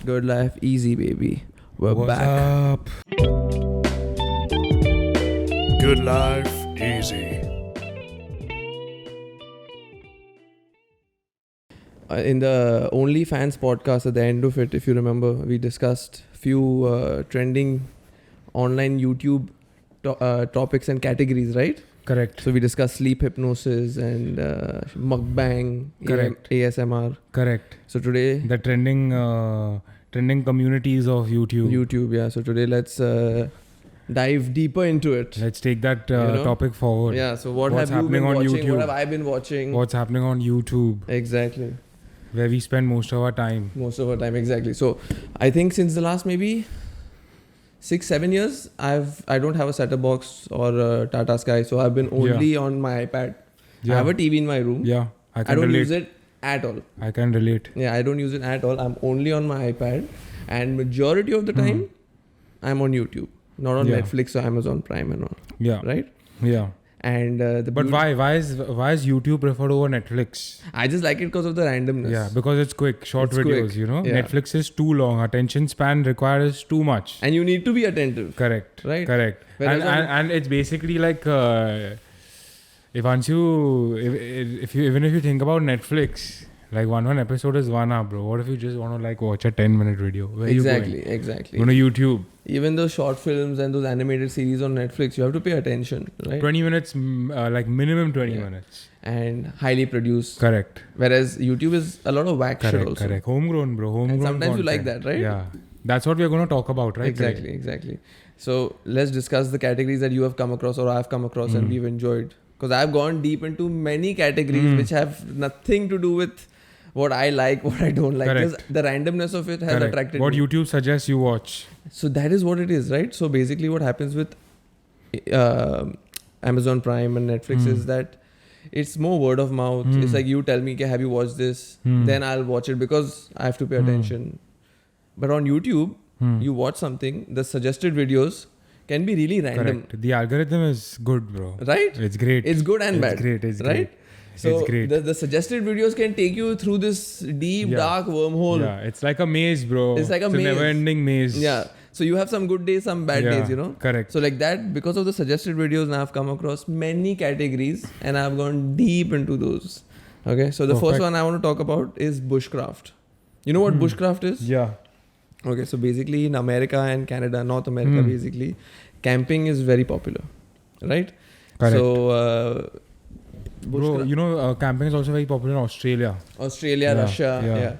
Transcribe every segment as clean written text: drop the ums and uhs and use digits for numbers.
Good life, easy, baby. We're What's back. up? Good life, easy. In the OnlyFans podcast, at the end of it, if you remember, we discussed few trending online YouTube topics and categories, right? Correct. So we discussed sleep hypnosis and mukbang, Correct. ASMR. Correct. So today, The trending communities of YouTube. YouTube, yeah. So today, let's dive deeper into it. Let's take that know? topic forward. Yeah. So what What's have you been happening on watching? YouTube? What have I been watching? What's happening on YouTube, Exactly. where we spend most of our time. Most of our time, exactly. So I think since the last maybe 6-7 years, I don't have a set-top box or a Tata Sky, so I've been only on my iPad. I have a TV in my room. Yeah, I I can don't relate. use it at all. I can relate. Yeah, I don't use it at all. I'm only on my iPad, and majority of the time, I'm on YouTube, not on Yeah. Netflix or Amazon Prime and all. Yeah. Right? Yeah. And But why? Why is YouTube preferred over Netflix? I just like it because of the randomness. Yeah, because it's quick, short It's videos. quick. You know, Yeah. Netflix is too long. Attention span requires too much. And you need to be attentive. Correct. Right? Correct. Whereas And it's basically like if you think about Netflix, like one episode is 1 hour, bro. What if you just want to like watch a 10-minute video? Where Exactly. you Exactly. going? Go to YouTube. Even those short films and those animated series on Netflix, you have to pay attention, right? 20 minutes, like minimum 20 Yeah. minutes. And highly produced. Correct. Whereas YouTube is a lot of whack shit Correct. also. Correct. Homegrown, bro. Homegrown. And sometimes you like content. that, right? Yeah. That's what we're going to talk about, right? Exactly, today? exactly. So let's discuss the categories that you have come across or I've come across and we've enjoyed. Because I've gone deep into many categories which have nothing to do with what I like, what I don't like. Correct. Just the randomness of it has Correct. attracted What me. YouTube suggests you watch. So that is what it is, right? So basically what happens with Amazon Prime and Netflix is that it's more word of mouth. It's like you tell me, "Okay, have you watched this?" Then I'll watch it because I have to pay attention. But on YouTube, you watch something, the suggested videos can be really random. Correct. The algorithm is good, bro. Right? It's great. It's good and It's bad. great. It's right? great. So It's great. The suggested videos can take you through this deep, Yeah. dark wormhole. Yeah, it's like a maze, bro. It's like a maze. never-ending maze. Yeah. So you have some good days, some bad Yeah, days, you know? correct. So like that, because of the suggested videos, now I've come across many categories and I've gone deep into those. Okay. So the first Perfect. one I want to talk about is bushcraft. You know what bushcraft is? Yeah. Okay. So basically in America and Canada, North America, basically, camping is very popular. Right? Correct. So, Bro, you know, camping is also very popular in Australia. Australia, Russia,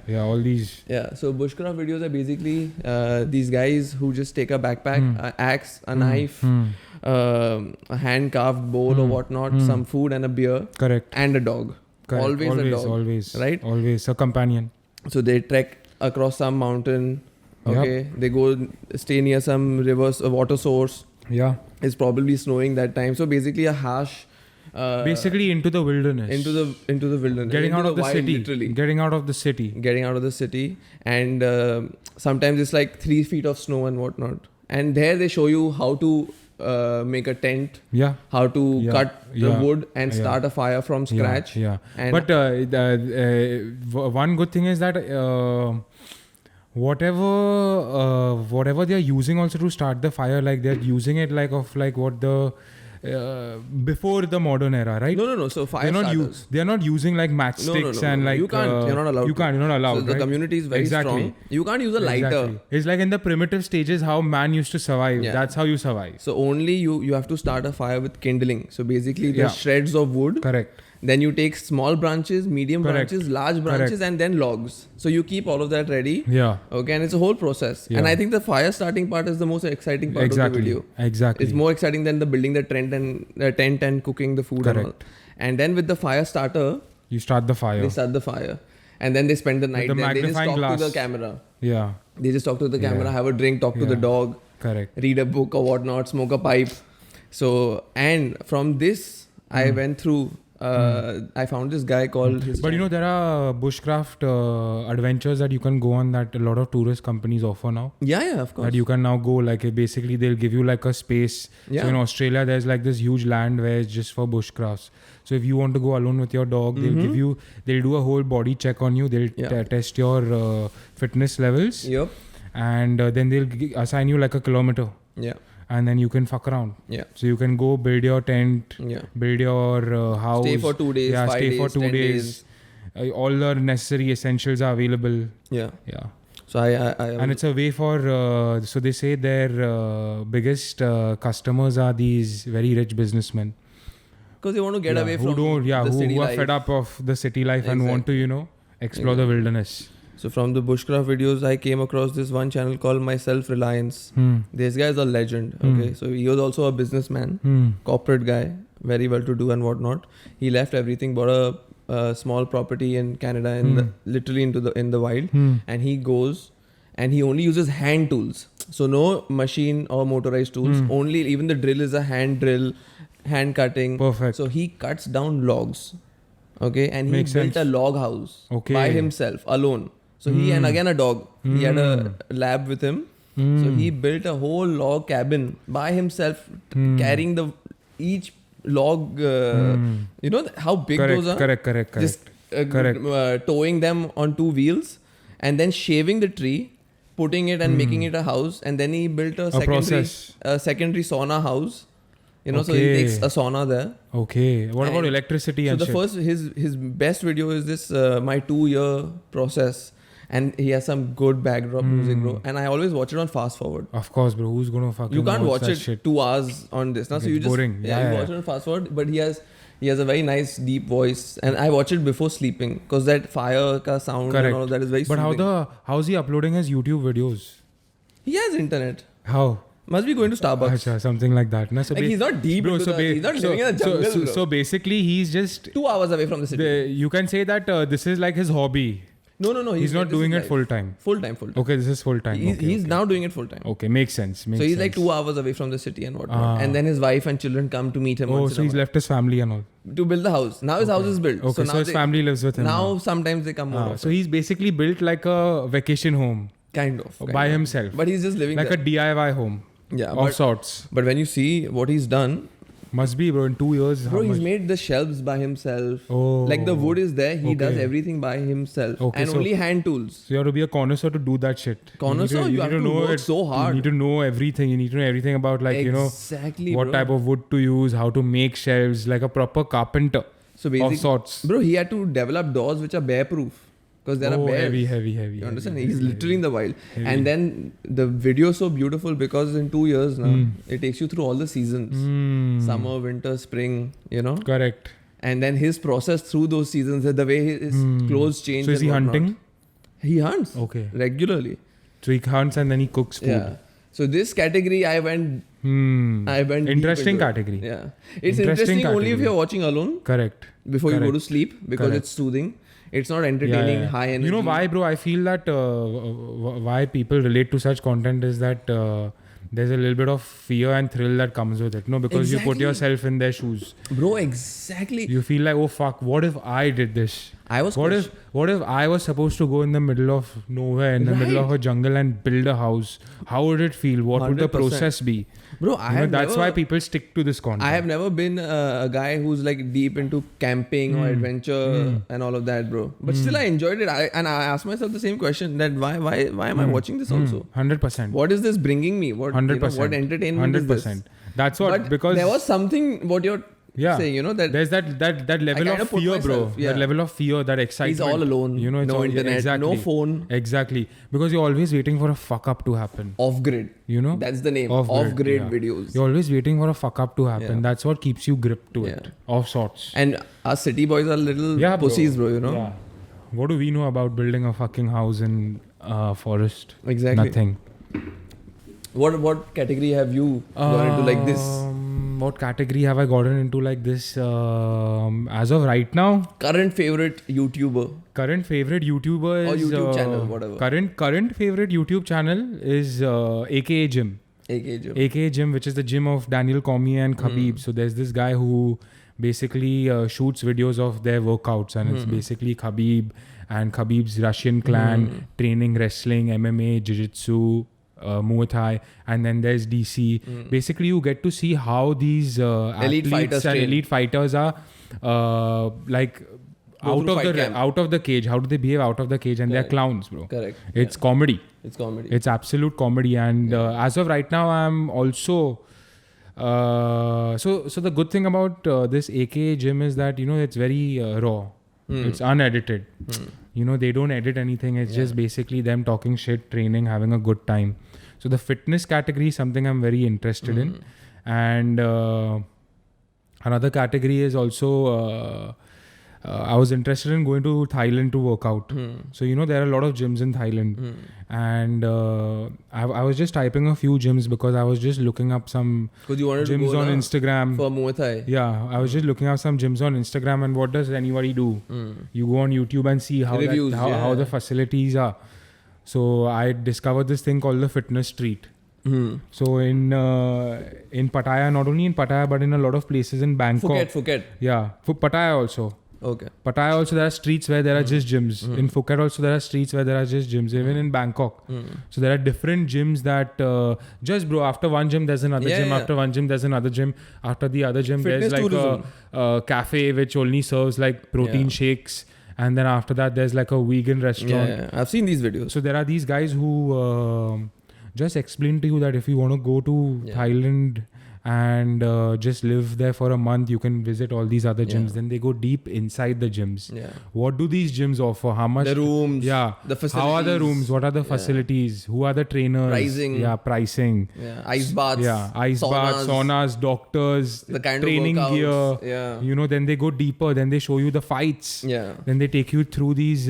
Yeah, all these. Yeah, so bushcraft videos are basically these guys who just take a backpack, an axe, a knife, a hand-carved bowl or whatnot, some food and a beer, Correct. and a dog. Correct. Always a dog. Always. right? Always a companion. So they trek across some mountain, okay? They go stay near some rivers, a water source. Yeah. It's probably snowing that time. So basically a harsh... Basically into the wilderness. into the wilderness. Getting into out of the wild, city. Literally. Getting out of the city. Getting out of the city, and sometimes it's like 3 feet of snow and whatnot. And there they show you how to make a tent, Yeah. how to Yeah. cut the Yeah. Yeah. wood and Yeah. start a fire from scratch. Yeah. And But one good thing is that whatever they're using also to start the fire, like they're using it like what the before the modern era, right? no. So fire They're not starters. they're not using like matchsticks and like you can't. You're not allowed. You can't. You're not allowed. So the right? community is very Exactly. strong. You can't use a lighter. Exactly. It's like in the primitive stages how man used to survive. Yeah. That's how you survive. So only you have to start a fire with kindling. So basically, there's Yeah. shreds of wood. Correct. Then you take small branches, medium Correct. branches, large branches, Correct. and then logs. So you keep all of that ready. Yeah. Okay, and it's a whole process. Yeah. And I think the fire starting part is the most exciting part Exactly. of the video. Exactly. It's more exciting than the building the tent and cooking the food and all. Correct. And then with the fire starter, You start the fire. they start the fire. And then they spend the night the there. They just magnifying talk glass. to the camera. Yeah. They just talk to the camera, Yeah. have a drink, talk to the Yeah. dog, Correct. read a book or whatnot, smoke a pipe. So, and from this, I went through I found this guy called. His But you know, there are bushcraft adventures that you can go on that a lot of tourist companies offer now. Yeah, of course. That you can now go, like, basically they'll give you like a space. Yeah. So in Australia, there's like this huge land where it's just for bushcrafts. So if you want to go alone with your dog, they'll do a whole body check on you. They'll test your fitness levels. Yep. And then they'll assign you like a kilometer. Yeah. And then you can fuck around. Yeah. So you can go build your tent, build your house. Stay for 2 days, 5 stay days, for 2 10 days. All the necessary essentials are available. Yeah. Yeah. So I And it's a way for, so they say their biggest customers are these very rich businessmen. because they want to get away from who the city are life. fed up of the city life and want to, explore the wilderness. So from the bushcraft videos, I came across this one channel called My Self Reliance. This guy is a legend. Okay, so he was also a businessman, corporate guy, very well to do and whatnot. He left everything, bought a small property in Canada, literally in the wild, and he goes and he only uses hand tools. So no machine or motorized tools. Only even the drill is a hand drill, hand cutting. Perfect. So he cuts down logs. Okay, and he Makes built sense. a log house Okay. by himself, alone. So he and again a dog. He had a lab with him. So he built a whole log cabin by himself, carrying each log. You know how big those are. Correct. Just towing them on 2 wheels, and then shaving the tree, putting it and making it a house, and then he built a secondary sauna house. So he takes a sauna there. Okay. What about electricity So and the shit? first, his best video is this, my 2-year process. And he has some good backdrop music, bro. And I always watch it on fast forward. Of course, bro. Who's gonna fucking You can't watch that it shit? 2 hours on this. Now, so It's you just boring. you watch it on fast forward. But he has a very nice deep voice, and I watch it before sleeping because that fire ka sound and all of that is very. But soothing. how's he uploading his YouTube videos? He has internet. How? Must be going to Starbucks. Achha, something like that. No? So Like he's not deep. bro, Into he's not living in a jungle. bro. so basically, he's just 2 hours away from the city. you can say that this is like his hobby. No. He's not doing it full time. Full time. Okay, this is full time. He's now doing it full time. Okay, makes sense. So he's like 2 hours away from the city and whatnot. And then his wife and children come to meet him. Oh, once so in a he's while left his family and all. to build the house. Now his house is built. Okay, so his family lives with him. Now sometimes they come over. So he's basically built like a vacation home Kind of. by himself. But he's just living Like there. a DIY home Yeah. of sorts. But when you see what he's done, Must be, bro. In 2 years, bro, how he's much? made the shelves by himself. Oh. Like the wood is there. He does Okay. everything by himself. Okay, And so- only hand tools. So you have to be a connoisseur to do that shit. Connoisseur? You have to know work so hard. You need to know everything. You need to know everything about Exactly, what bro. type of wood to use, how to make shelves, like a proper carpenter So of sorts. bro, he had to develop doors which are bear proof. Because there are bears. heavy. You understand? heavy, He's literally in the wild. Heavy. And then the video is so beautiful because in 2 years now, it takes you through all the seasons. Summer, winter, spring, Correct. And then his process through those seasons, the way his clothes change. So is and he whatnot. hunting? He hunts. Okay. Regularly. So he hunts and then he cooks food. Yeah. So this category I went deep Interesting into it. category. Yeah. It's Interesting interesting only if category. you're watching alone Correct. before you go to Correct. sleep because Correct. it's soothing. It's not entertaining, high energy. You know why, bro? I feel that why people relate to such content is that there's a little bit of fear and thrill that comes with it. No, because you put Exactly. yourself in their shoes. Bro, exactly. You feel like, oh fuck, what if I did this? I was What if I was supposed to go in the middle of nowhere, in the middle of a jungle and build a house? How would it feel? What would the 100%. process be? Bro, That's why people stick to this content. I have never been a guy who's like deep into camping or adventure and all of that, bro. But still, I enjoyed it. I asked myself the same question: that why am I watching this also? 100%. What is this bringing me? What 100%. what entertainment is this? 100%. That's what, But because there was something what you're saying, that there's that level kinda of put fear, bro. myself, yeah. That level of fear, that excitement. he's all alone. It's no all, internet, exactly, no phone, Exactly, because you're always waiting for a fuck up to happen. off grid. That's the name. Off grid yeah. videos. You're always waiting for a fuck up to happen. Yeah. That's what keeps you gripped to it, of sorts. And us city boys are little Yeah, bro. pussies, bro. Yeah. What do we know about building a fucking house in forest? Exactly. Nothing. What category have you gone into like this? What category have I gotten into like this? As of right now, Current favorite YouTuber. current favorite YouTuber Or is YouTube channel, whatever. Current favorite YouTube channel is AKA Gym. AKA Jim. AKA Gym, which is the gym of Daniel Cormier and Khabib. So there's this guy who basically shoots videos of their workouts, and it's basically Khabib and Khabib's Russian clan training wrestling, MMA, jiu-jitsu, Muay Thai, and then there's DC. Basically, you get to see how these Elite fighters athletes and train. elite fighters are like Go through fight camp. out of the cage. How do they behave out of the cage? And they're Correct. clowns, bro. Correct. It's comedy. It's comedy. It's absolute comedy. And as of right now, I'm also so the good thing about this AKA gym is that, you know, it's very raw. It's unedited. You know, they don't edit anything. It's just basically them talking shit, training, having a good time. So the fitness category is something I'm very interested in. And another category is also I was interested in going to Thailand to work out. So, you know, there are a lot of gyms in Thailand. And I was just typing a few gyms because I was just looking up some Because you wanted to gyms go on na, Instagram. for Muay Thai. Yeah, I was just looking up some gyms on Instagram, and what does anybody do? You go on YouTube and see how Reviews, how the facilities are. So I discovered this thing called the Fitness Street. So in Pattaya, not only in Pattaya but in a lot of places in Bangkok. Phuket. Yeah, for Pattaya also. Okay. Pattaya also there are streets where there are just gyms. In Phuket also there are streets where there are just gyms. Even in Bangkok. So there are different gyms that just bro, after one gym there's another gym. After one gym there's another gym. After the other gym Fitness there's like tourism. a cafe which only serves like protein shakes. And then after that there's like a vegan restaurant. Yeah. I've seen these videos. So there are these guys who just explain to you that if you want to go to Thailand and just live there for a month, you can visit all these other gyms. Then they go deep inside the gyms. Yeah. What do these gyms offer? How much? The rooms. Yeah. The facilities. How are the rooms? What are the facilities? Who are the trainers? Pricing. Yeah, pricing. Yeah. Ice baths. Yeah, ice baths, saunas, doctors, The kind training of gear. workouts. Yeah. You know, then they go deeper. Then they show you the fights. Yeah. Then they take you through these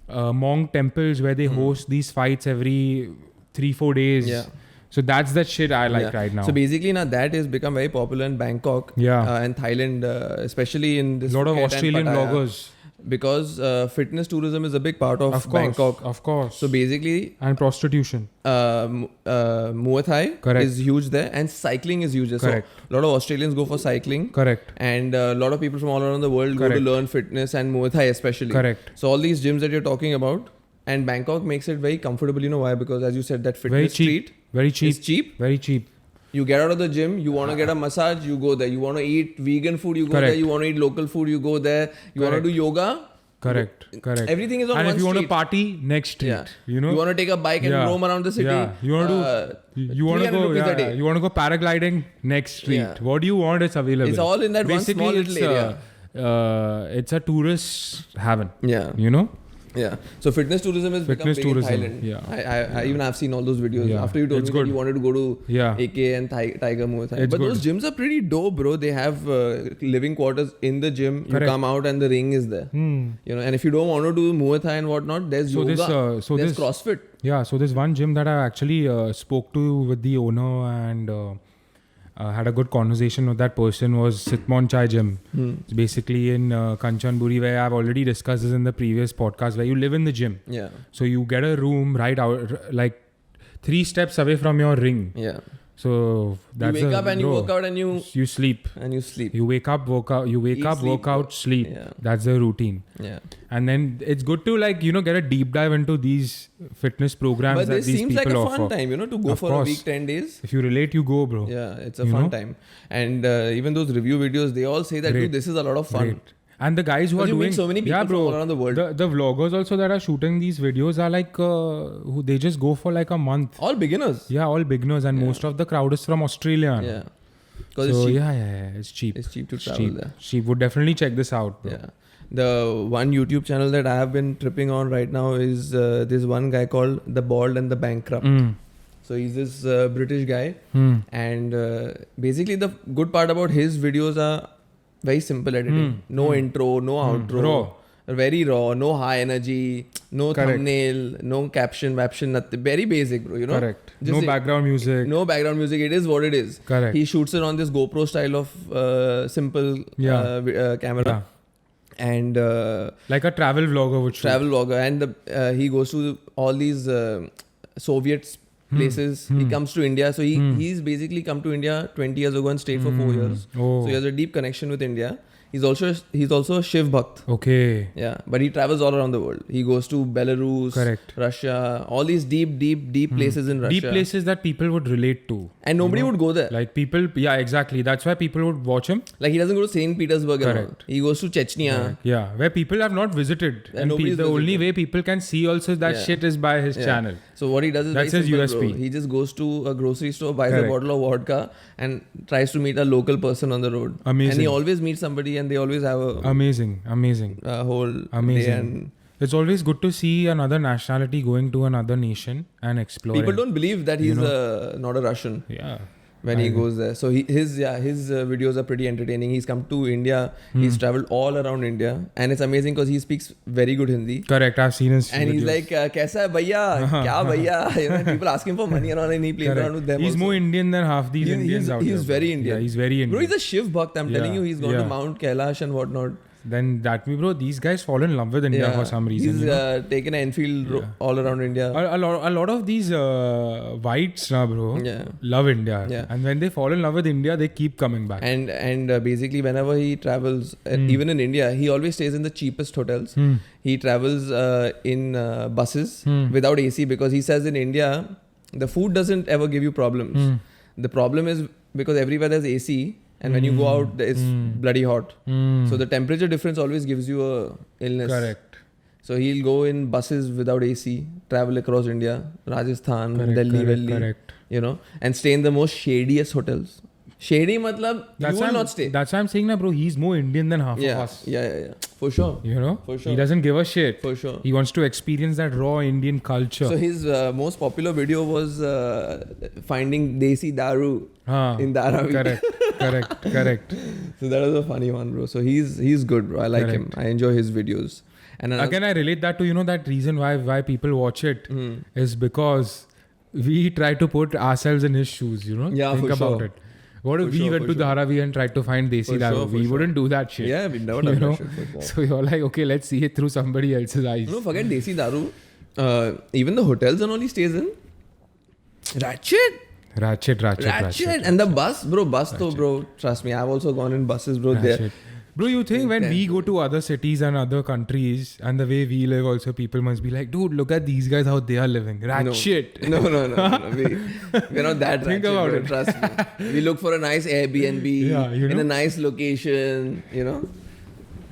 monk temples where they host these fights every 3-4 days. Yeah. So that's the shit I like right now. So basically now that has become very popular in Bangkok and Thailand, especially in this a lot of Phuket and Australian Pattaya, bloggers. because fitness tourism is a big part of Of course, Bangkok. of course. So basically And prostitution. Muay Thai Correct. is huge there and cycling is huge there. Correct. So a lot of Australians go for cycling. Correct. And a lot of people from all around the world go to Correct. learn fitness and Muay Thai especially. Correct. So all these gyms that you're talking about, and Bangkok makes it very comfortable. You know why? Because as you said, that Very fitness cheap. street Very cheap. is cheap. Very cheap. You get out of the gym, you want to get a massage, you go there. You want to eat vegan food, you go Correct. there. You want to eat local food, you go there. You want to do yoga. Correct. Correct. Everything is on and one if you want to street. party, next street. Yeah. You know. You want to take a bike and roam around the city. Yeah. You want to you want to 300 go. rupees a Yeah, day. you want to go paragliding, next street. Yeah. What do you want? It's available. It's all in that one Basically, small little it's, area. It's a tourist heaven. Yeah. You know. Yeah. So fitness tourism is become Fitness big tourism, in Thailand. yeah. I even have seen all those videos. Yeah. After you told It's me good. that you wanted to go to Yeah. AK and Tiger Muay Thai. It's But good. those gyms are pretty dope, bro. They have living quarters in the gym. You Correct. come out and the ring is there. You know, and if you don't want to do Muay Thai and whatnot, there's So yoga. this, there's this- CrossFit. Yeah, so there's one gym that I actually spoke to with the owner and had a good conversation with that person was Sitmon Chai Gym. It's basically in Kanchanburi, where I've already discussed this in the previous podcast, where you live in the gym. Yeah. So you get a room right out, like 3 steps away from your ring. Yeah. So that's you wake up and you work out and you sleep. you sleep. You wake up, work out. You wake Eat, up, sleep, work out, sleep. Yeah. That's the routine. Yeah. And then it's good to get a deep dive into these fitness programs But that this these seems people like a offer. fun time, to go Of for a course. week, 10 days. If you relate, you go, bro. Yeah, it's a You fun know? time. And even those review videos, they all say that, Great. dude, this is a lot of fun. Great. And the guys who are Because you meet doing so many people yeah, from bro, all around the world. The vloggers also that are shooting these videos are like who they just go for like a month. All beginners. Yeah, all beginners, and most of the crowd is from Australia. Yeah. Because So it's cheap. yeah, it's cheap. It's cheap to It's travel cheap. there. Cheap. Would definitely check this out, bro. Yeah. The one YouTube channel that I have been tripping on right now is this one guy called The Bald and the Bankrupt. So he's this British guy. And basically the good part about his videos are very simple editing. No intro, no outro. Raw. Very raw, no high energy, no Correct. thumbnail, no caption, nothing. Very basic, bro, Correct. Just No background music. No background music. It is what it is. Correct. He shoots it on this GoPro style of simple camera. Yeah. And Like a travel vlogger would shoot. travel vlogger. And he goes to all these Soviet places. He comes to India. So he's basically come to India 20 years ago and stayed for 4 years. Oh. So he has a deep connection with India. He's also a Shiv Bhakt. Okay. Yeah, but he travels all around the world. He goes to Belarus, Correct. Russia, all these deep places in Russia. Deep places that people would relate to. And nobody would go there. Like people, yeah, exactly. That's why people would watch him. Like he doesn't go to St. Petersburg and all. Correct. He goes to Chechnya. Yeah, where people have not visited. And And nobody's the only visited. way people can see also that Yeah. shit is by his Yeah. channel. So what he does is That's very his simple, USP. bro. He just goes to a grocery store, buys Correct. a bottle of vodka, and tries to meet a local person on the road. Amazing. And he always meets somebody, and they always have Amazing. a whole Amazing. day. And It's always good to see another nationality going to another nation and exploring. people don't believe that he's not a Russian Yeah. when he goes there. So his videos are pretty entertaining. He's come to India. He's traveled all around India, and it's amazing because he speaks very good Hindi. Correct. I've seen his And he's videos. like, "Kaisa hai bhaiya? Kya bhaiya?" You know, people ask him for money and all, and he plays Correct. around with them. He's also. more Indian than half these Indians out there. He's bro. very Indian. Yeah, he's very Indian. Bro, he's a Shiv Bhakt. I'm telling Yeah, you, he's gone to yeah. Mount Kailash and whatnot. Then that bro, these guys fall in love with India for some reason. He's you know? taken an Enfield all around India. A lot of these whites, bro, Yeah. love India. Yeah. And when they fall in love with India, they keep coming back. And basically, whenever he travels, even in India, he always stays in the cheapest hotels. He travels in buses without AC because he says in India, the food doesn't ever give you problems. The problem is because everywhere there's AC. And when you go out, it's bloody hot. So the temperature difference always gives you a illness. Correct. So he'll go in buses without AC, travel across India, Rajasthan, Delhi, Correct. you know, and stay in the most shadiest hotels. Shady matlab, you will not stay. That's why I'm saying, bro, he's more Indian than half of Yeah, us. yeah. For sure. You know? For sure. He doesn't give a shit. For sure. He wants to experience that raw Indian culture. So his most popular video was finding Desi Daru in Dharavi. Correct. So that was a funny one, bro. So he's good, bro. I like him. I enjoy his videos. And Again, I relate that to, you know, that reason why people watch it is because we try to put ourselves in his shoes, you know? Yeah, Think for about sure. it. What if we went to Dharavi and tried to find Desi For Daru? sure, for We sure. wouldn't do that shit. Yeah, we never You done know? that shit before. So you're like, okay, let's see it through somebody else's eyes. No, forget Desi Daru. Even the hotels and all he stays in. Ratchet. And the bus, bro, trust me, I've also gone in buses, bro. There. Bro, you think when we go to other cities and other countries and the way we live also, people must be like, dude, look at these guys, how they are living. Ratchet. No. We're not that Think ratchet, about bro, it. trust me. We look for a nice Airbnb Yeah, you in know? a nice location, you know.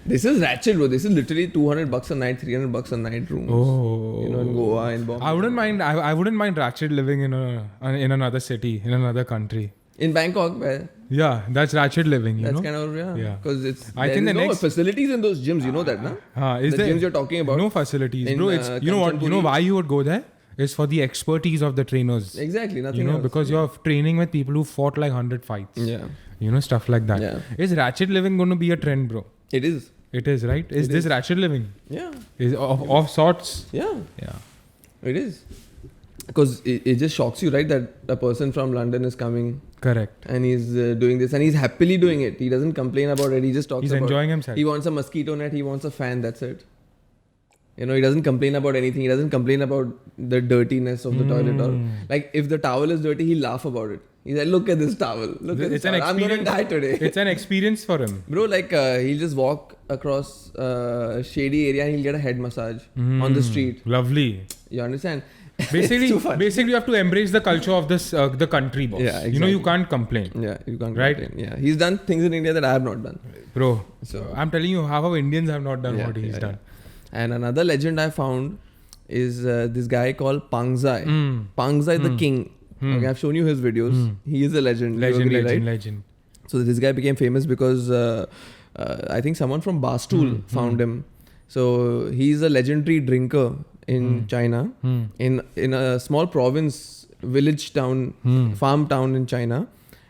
This is ratchet, bro. This is literally $200 a night, $300 a night rooms. Oh. You know, in Goa, in Bombay. I wouldn't mind ratchet living in another city, in another country. In Bangkok, where Yeah, that's ratchet living, you that's know. kind of, Yeah. because it's, I there think is the no next- facilities in those gyms, you know that, na? Is The there gyms you're talking about. no facilities, in, bro? It's you know what? You know Kanchanpuri. why you would go there? It's for the expertise of the trainers. Exactly, nothing You know, else. because you're training with people who fought like 100 fights. Yeah, You know, stuff like that. Yeah. Is ratchet living going to be a trend, bro? it is. It is, right? Is this ratchet living? Yeah, Is of sorts? yeah, Yeah. it is. Because it just shocks you, right? That a person from London is coming Correct. and he's doing this and he's happily doing it. He doesn't complain about it. He just talks He's about enjoying himself. He wants a mosquito net. He wants a fan. That's it. You know, he doesn't complain about anything. He doesn't complain about the dirtiness of the toilet or like if the towel is dirty, he'll laugh about it. He's like, look at this towel. Look at this It's an towel. I'm gonna experience. die today. It's an experience for him. Bro, like he'll just walk across a shady area and he'll get a head massage on the street. Lovely. You understand? Basically, too funny. basically, you have to embrace the culture of this the country, boss. Yeah, You know, you exactly. can't complain, Yeah, you can't Right? complain. Yeah, he's done things in India that I have not done. bro. So I'm telling you, half of Indians have not done Yeah, what he's yeah, done. And another legend I found is this guy called Pangzai. Pangzai the king. Okay, I've shown you his videos. He is a legend. You agree, right? Legend. So this guy became famous because I think someone from Barstool found him. So he's a legendary drinker in China, in a small province, village town, farm town in China,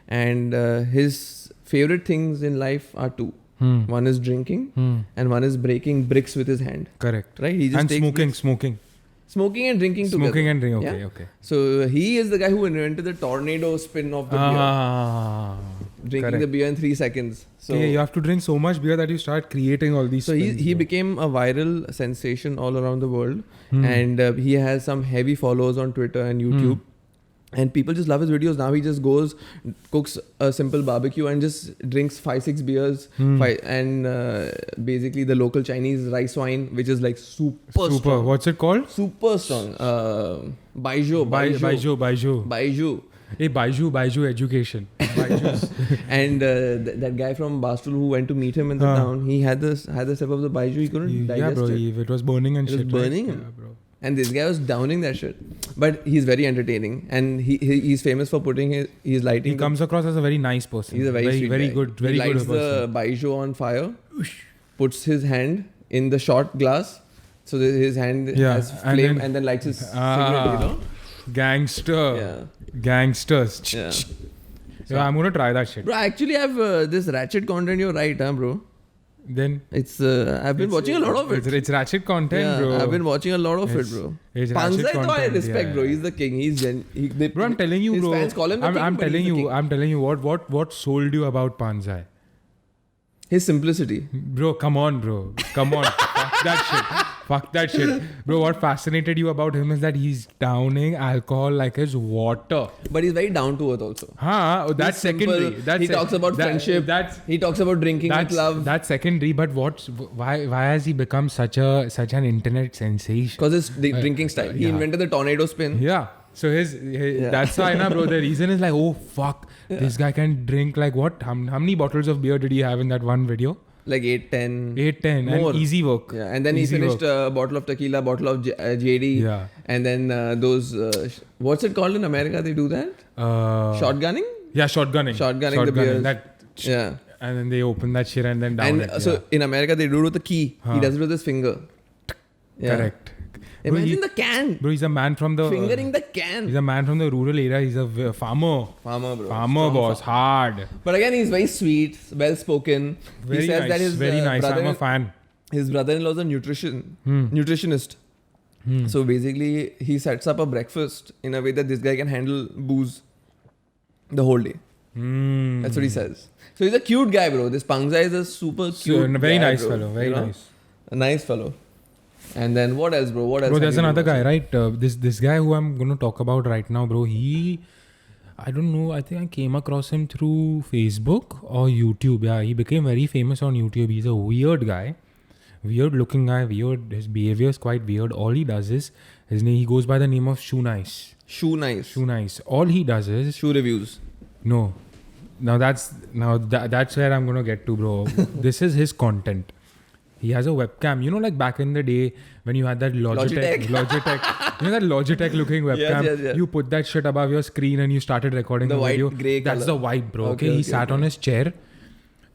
and his favorite things in life are two. One is drinking, and one is breaking bricks with his hand. Correct. Right? He just And takes smoking and drinking together. Smoking and drinking. Okay, Yeah? okay. So he is the guy who invented the tornado spin of the beer, drinking correct. the beer in 3 seconds. So Okay, you have to drink so much beer that you start creating all these. So spins, he bro. became a viral sensation all around the world, and he has some heavy followers on Twitter and YouTube. And people just love his videos. Now he just goes, cooks a simple barbecue and just drinks 5-6 beers, and basically the local Chinese rice wine, which is like super strong. What's it called? Super strong. Baijiu. Baijiu. Hey, Baijiu education. Baijiu's. And that guy from Bastul who went to meet him in the town, he had the sip of the Baijiu. He couldn't digest it. It was burning and It shit. was burning. Right? Yeah, bro. And this guy was downing that shit. But he's very entertaining. And he's famous for putting his lighting. He comes across as a very nice person. He's a very sweet guy. good, very he good lights person. the Baijiu on fire, puts his hand in the shot glass, so that his hand has flame, and then lights his cigarette, you know? Gangster. Yeah. Gangsters. Yeah. Yeah, I'm gonna try that shit. Bro, I actually have this ratchet content. You're right, bro. Then It's I've been watching a lot of it. It's ratchet content, Yeah, bro. I've been watching a lot of it, bro. It's ratchet Panzai, though, I content, respect, yeah, bro. yeah. He's the king. Bro, I'm telling you, his bro. fans call him the king, I'm but he's telling the you. king. I'm telling you what sold you about Panzai. His simplicity. Bro, come on, bro. Come on. Fuck that shit. Bro, what fascinated you about him is that he's downing alcohol like his water. But he's very down to earth also. That's He's simple. secondary. He talks about friendship. He talks about drinking with love. That's secondary, but why has he become such an internet sensation? Because his drinking style. He invented the tornado spin. Yeah. So that's why, na, bro. The reason is like, oh fuck, this guy can drink like what? How many bottles of beer did he have in that one video? Like 8-10. 8-10 More. and easy work. Yeah, and then Easy he finished work. a bottle of tequila, bottle of JD. Yeah. And then those, what's it called in America? They do that? Shotgunning? Yeah, shotgunning. Shotgunning the beers. Yeah. And then they open that shit and then down And it. so in America, they do it with the key. He does it with his finger. Yeah. Correct. Imagine the can. Bro, he's a man from the... Fingering the can. He's a man from the rural area. He's a farmer. Farmer, bro. Farmer Strong boss. farmer. Hard. But again, he's very sweet, well spoken. Very He says nice. that his Very nice. brother, I'm a fan. his brother-in-law is a nutritionist. So basically, he sets up a breakfast in a way that this guy can handle booze the whole day. That's what he says. So he's a cute guy, bro. This Pangzai is a super cute very guy, nice bro. fellow. Very You know? nice. A nice fellow. And then what else, bro? What else? Bro, have there's you been another guy, watching? right? This guy who I'm going to talk about right now, bro. I don't know. I think I came across him through Facebook or YouTube. Yeah, he became very famous on YouTube. He's a weird guy. Weird looking guy. Weird. His behavior is quite weird. All he does is, he goes by the name of Shoe Nice. Shoe Nice. Shoe Nice. All he does is... Shoe reviews. No. That's where I'm going to get to, bro. This is his content. He has a webcam. You know, like back in the day when you had that Logitech. You know that Logitech looking webcam? Yes. You put that shit above your screen and you started recording the white, video. grey That's color. the white, bro. Okay, He sat on his chair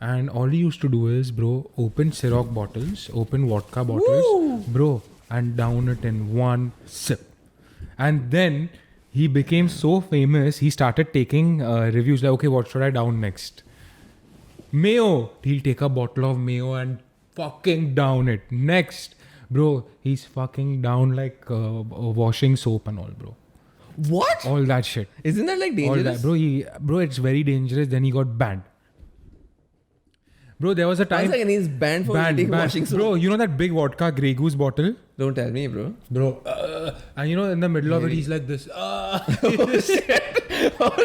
and all he used to do is, bro, open Ciroc bottles, open vodka bottles, bro, and down it in one sip. And then he became so famous, he started taking reviews like, okay, what should I down next? Mayo. He'll take a bottle of mayo and fucking down it. Next, bro, he's fucking down like washing soap and all, bro. What? All that shit. Isn't that like All dangerous? that, bro, it's very dangerous. Then he got banned. Bro, there was a time. 1 second, he's banned for eating washing soap. Bro, you know that big vodka Grey Goose bottle? Don't tell me, bro. Bro, and you know, in the middle of it, he's like this. Oh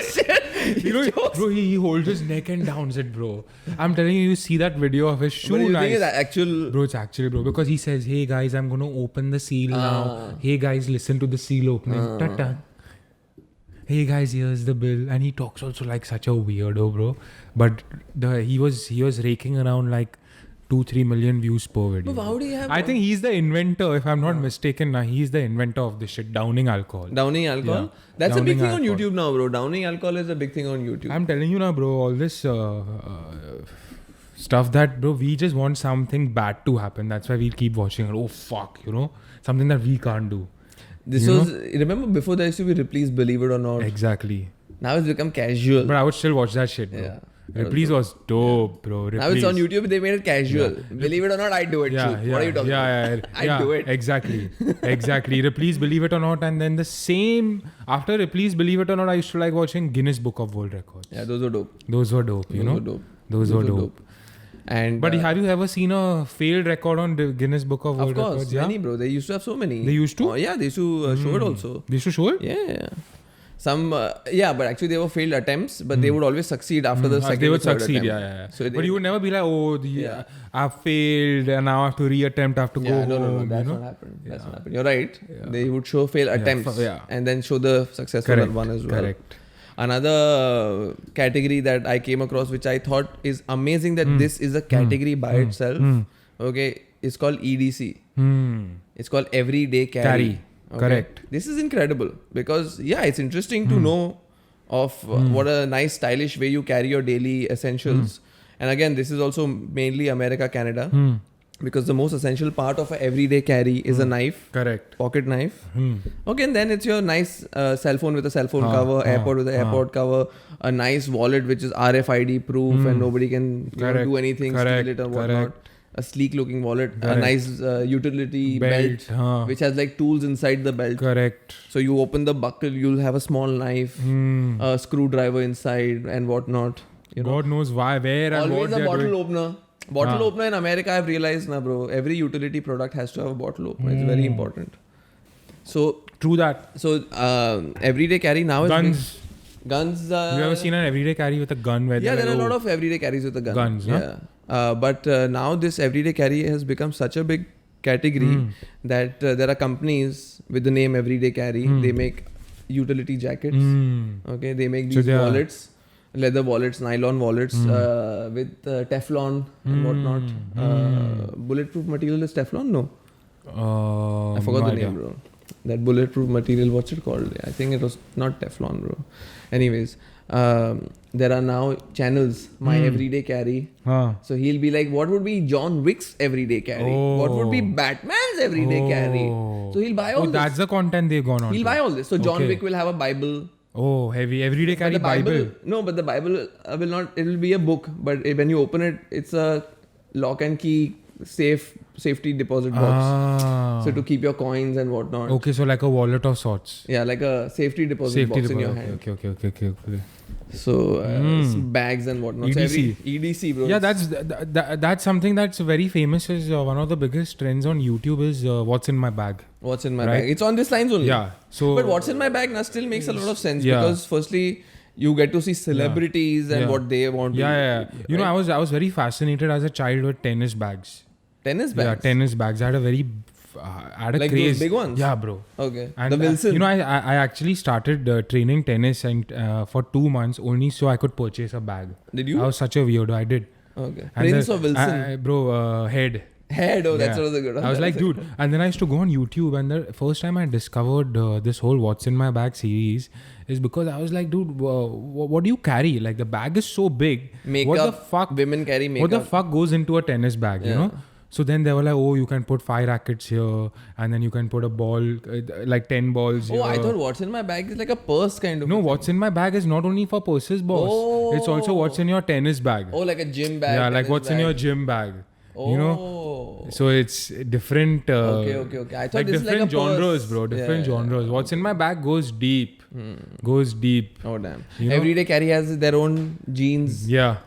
shit! You know, bro, he holds his neck and downs it, bro. I'm telling you, you see that video of his shoe. But you Nice. think it's actual? Bro, it's actually, bro, because he says, hey guys, I'm going to open the seal now. Hey guys, listen to the seal opening. Ta-ta. Hey guys, here's the bill. And he talks also like such a weirdo, bro. But he was raking around like 2-3 million views per video. But how do you have? I think he's the inventor, if I'm not mistaken. Now he's the inventor of this shit, downing alcohol. Downing alcohol. Yeah. That's a big Downing thing alcohol. on YouTube now, bro. Downing alcohol is a big thing on YouTube. I'm telling you now, bro, all this stuff that, bro, we just want something bad to happen. That's why we keep watching it. Oh, fuck, you know? Something that we can't do. This You was, remember before there used to be Ripley's Believe It or Not? Exactly. Now it's become casual. But I would still watch that shit, bro. Yeah. Ripley's was dope, bro. Now it's on Ripley's. YouTube, they made it casual. Believe it or not, I do it. Yeah, too. yeah, What are you talking about? I do it. Exactly. Exactly. Ripley's Believe It or Not. And then the same, after Ripley's Believe It or Not, I used to like watching Guinness Book of World Records. Yeah, those were dope. Those were dope, you Those know? were dope. Those were dope. And But have you ever seen a failed record on the Guinness Book of World of course, Records? Yeah. many, bro. They used to have so many. They used to? Oh, yeah, they used to show it also. They used to show it? Yeah. Some, but actually they were failed attempts, but they would always succeed after the second They or would third succeed, attempt. yeah. So But you would never be like, oh, I failed and now I have to reattempt, I have to go no, home. that's you know? not happened. That's not happened. You're right. They would show failed attempts and then show the successful Correct. one as well. Correct. Another category that I came across, which I thought is amazing that this is a category by itself. Okay, it's called EDC. It's called Everyday Carry. Okay? Correct. This is incredible because it's interesting to know of what a nice stylish way you carry your daily essentials. And again, this is also mainly America, Canada. Because the most essential part of an everyday carry is a knife. Correct. Pocket knife. Okay, and then it's your nice cell phone with a cell phone cover, AirPod with an AirPod cover, a nice wallet which is RFID proof and nobody can do anything, steal it or whatnot. A sleek looking wallet, a nice utility belt which has like tools inside the belt. Correct. So you open the buckle, you'll have a small knife, a screwdriver inside and whatnot. You know? God knows why, where and Always what a they're bottle doing. opener. Bottle opener in America, I've realized now, bro. Every utility product has to have a bottle opener. It's very important. So True that. So everyday carry now is Guns. Guns. You ever seen an everyday carry with a gun? Where Yeah, they're there are like, a lot of everyday carries with a gun. Guns, yeah. But now this everyday carry has become such a big category that there are companies with the name Everyday Carry. They make utility jackets. Okay, they make these wallets. Leather wallets, nylon wallets with Teflon and whatnot. Bulletproof material is Teflon? No. I forgot the name, bro. That bulletproof material, what's it called? I think it was not Teflon, bro. Anyways, there are now channels, My Everyday Carry. So he'll be like, what would be John Wick's Everyday Carry? What would be Batman's Everyday Carry? So he'll buy all this. That's the content they've gone on. He'll buy all this. So John Wick will have a Bible. Oh, heavy. Everyday carry Bible. No, but the Bible will not. It will be a book, but when you open it, it's a lock and key safety deposit box. So to keep your coins and whatnot. Okay, so like a wallet of sorts. Yeah, like a safety deposit box in your hand. Okay. So bags and whatnot. EDC. So EDC, bro. Yeah, that's something that's very famous. Is one of the biggest trends on YouTube is what's in my bag. What's in my bag? It's on these lines only. Yeah. So. But what's in my bag now still makes a lot of sense because firstly, you get to see celebrities and what they want to do. Yeah. You know, I was very fascinated as a child with tennis bags. Tennis bags? Yeah, tennis bags. I had a very like craze. Those big ones? Yeah, bro. Okay. And the Wilson. You know, I actually started training tennis and for 2 months only so I could purchase a bag. Did you? I was such a weirdo. I did. Okay. And Prince of Wilson? Bro, Head. Head, that's what was a good one. I was like, dude. And then I used to go on YouTube, and the first time I discovered this whole What's in My Bag series is because I was like, dude, what do you carry? Like, the bag is so big. Makeup. What the fuck? Women carry makeup. What the fuck goes into a tennis bag, you know? So then they were like, oh, you can put 5 rackets here, and then you can put a ball, like 10 balls here. Oh, I thought what's in my bag is like a purse kind of. No, what's in my bag is not only for purses, boss. Oh. It's also what's in your tennis bag. Oh, like a gym bag. Yeah, like what's in your gym bag. Oh. You know? So it's different. Okay. I thought like this different is like a genres, purse. bro. Different genres. What's in my bag goes deep. Goes deep. Oh, damn. You know? Everyday Carry has their own jeans. Yeah.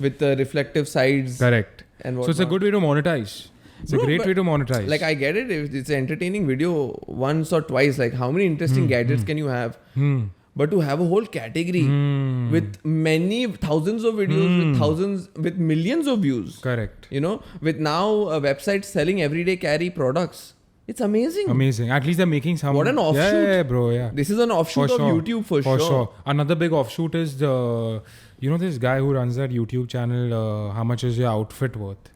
With the reflective sides. Correct. And so it's a good way to monetize. It's a great way to monetize. Like, I get it. If it's an entertaining video once or twice, like how many interesting gadgets can you have? But to have a whole category with many thousands of videos with millions of views. Correct. You know, with now a website selling everyday carry products. It's amazing. Amazing. At least they're making some. What an offshoot. Yeah, bro. Yeah. This is an offshoot of YouTube for sure. Another big offshoot is this guy who runs that YouTube channel, How Much Is Your Outfit Worth?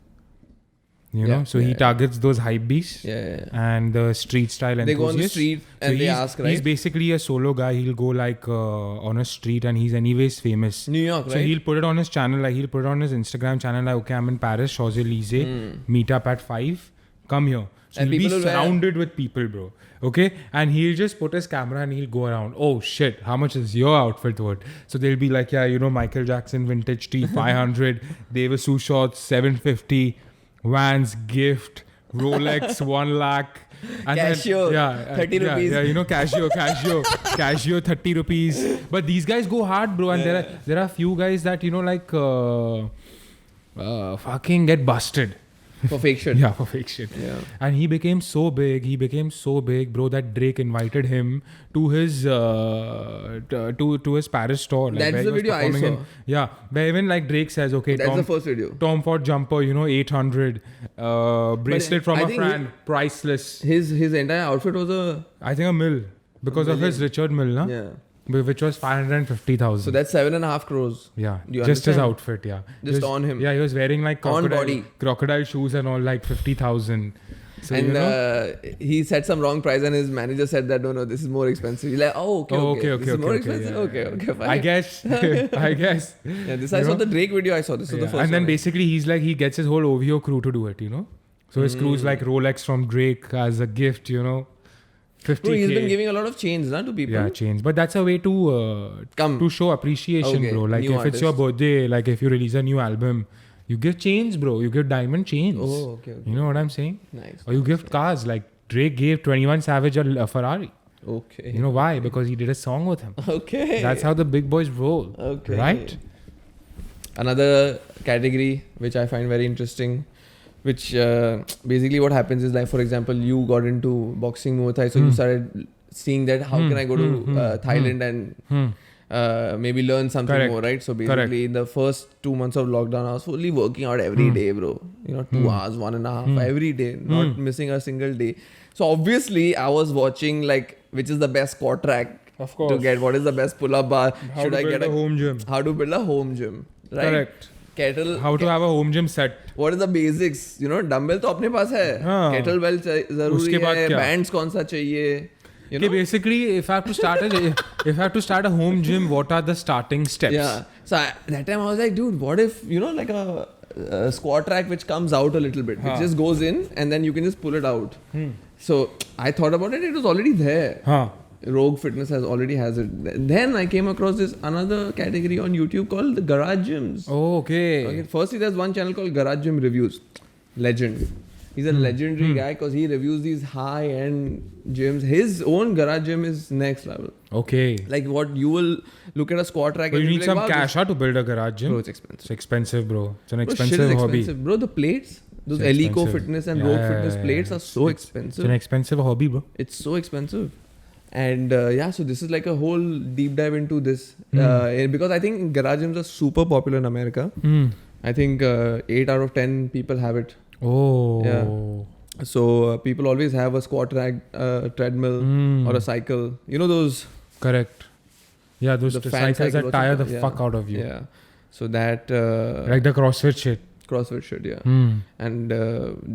You know, so he targets those hype beasts and the street style enthusiasts. They go on the street and they ask, right? He's basically a solo guy. He'll go like on a street and he's anyways famous. New York, right? So he'll put it on his channel, like he'll put it on his Instagram channel, like, okay, I'm in Paris, Champs-Élysées, meet up at 5, come here. So And he'll be people will surrounded with people, bro. Okay? And he'll just put his camera and he'll go around. Oh shit, how much is your outfit worth? So they'll be like, yeah, you know, Michael Jackson vintage tee, 500, David Sue shorts, 750, Vans gift, Rolex, 1 lakh. And Casio, then, 30 rupees. Yeah, you know, Casio, 30 rupees. But these guys go hard, bro. And there are few guys that, you know, like, fucking get busted. For fake shit. Yeah, for fake shit. Yeah. And he became so big, bro, that Drake invited him to his to his Paris store. Like, That's where the he was video I performing saw. yeah, where even like Drake says, okay, That's the first video. Tom Ford jumper, 800 bracelet from I a think friend, priceless. His entire outfit was a I think a mill because of his Richard Mill, huh? yeah. Which was 550,000. So that's 7.5 crores. Yeah, Do you just his understand? outfit, yeah. Just He was- on him. Yeah, he was wearing like On body. crocodile shoes and all, like 50,000. So, And he said some wrong price, and his manager said that no, this is more expensive. He's like, okay. This is more expensive. yeah, Okay, fine. I guess. I guess. Yeah, this I saw the Drake video. I saw this was the Yeah. first. And then one. basically he gets his whole OVO crew to do it, So his crew's like Rolex from Drake as a gift, 50K. Bro, he's been giving a lot of chains, to people. Yeah, chains. But that's a way to Come. show appreciation, Okay, bro. Like new if it's your birthday, like if you release a new album, you give chains, bro. You give diamond chains. Oh, okay. You know what I'm saying? Nice. Or you gift cars. Like Drake gave 21 Savage a Ferrari. Okay. You know why? Because he did a song with him. Okay. That's how the big boys roll. Okay. Right? Another category which I find very interesting, which basically what happens is like, for example, you got into boxing Muay Thai, so you started seeing that how can I go to Thailand and maybe learn something Correct. more, right? So basically in the first 2 months of lockdown, I was fully working out every day, bro. 2 hours, 1.5 every day, not missing a single day. So obviously I was watching like which is the best squat rack Of course. to get, what is the best pull-up bar, How to build a home gym. how to build a home gym, right? Correct. Kettle, How to have a home gym set. what is the basics? Dumbbell तो अपने पास है, हाँ. Kettle bell जरूरी उसके बाद है, क्या? Bands कौन सा चाहिए, Okay, basically, if I have to start a home gym, what are the starting steps? Yeah. So that time I was like, dude, what if like a squat rack which comes out a little bit, which just goes in and then you can just pull it out. So I thought about it. It was already there. Huh. Rogue Fitness already has it. Then I came across this another category on YouTube called the Garage Gyms. Oh, okay. Okay, firstly, there's one channel called Garage Gym Reviews. Legend. He's a legendary guy because he reviews these high-end gyms. His own garage gym is next level. Okay. Like what you will look at a squat rack But and you you'll need be like, some wow, cash to build a garage gym. Bro, it's expensive. It's expensive, bro. It's an Bro, shit expensive is hobby. expensive. Bro, the plates, those It's Eleco expensive. Fitness and Yeah, Rogue yeah, Fitness yeah, plates yeah. are so It's expensive. an expensive hobby, bro. It's so expensive. And so this is like a whole deep dive into this. Because I think garage gyms are super popular in America. I think 8 out of 10 people have it. Oh. Yeah. So people always have a squat rack, treadmill or a cycle. You know those... Correct. Yeah, those The fan cycles cycle that tire the yeah. fuck out of you. Yeah. So that... Like the CrossFit shit. CrossFit shit, yeah. Hmm. And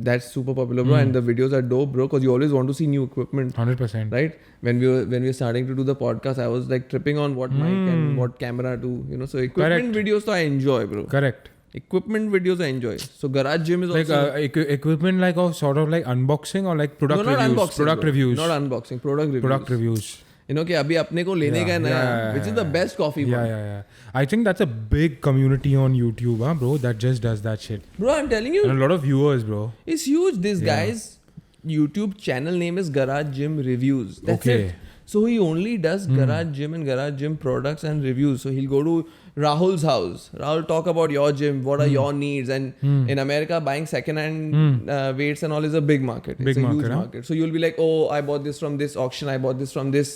that's super popular, bro. And the videos are dope, bro, because you always want to see new equipment. 100%. Right? When we were starting to do the podcast, I was like tripping on what mic and what camera to, so equipment videos so I enjoy, bro. Correct. Equipment videos I enjoy. So garage gym is Like also... equipment like of sort of like unboxing or like product no, not reviews. unboxing, Product bro. reviews. Not unboxing, product reviews. Product reviews. कि अभी अपने को लेने का नया, which is the best coffee Yeah, one. yeah. I think that's a big community on YouTube, bro, that just does that shit. Bro, I'm telling you, And a lot of viewers, bro. it's huge. This guy's YouTube channel name is Garage Gym Reviews. That's Okay. it. So he only does garage gym and garage gym products and reviews. So he'll go to Rahul's house. Rahul, talk about your gym. What are your needs? And in America, buying second-hand weights and all is a big market. It's Big a market, huge huh? market. So you'll be like, oh, I bought this from this auction. I bought this from this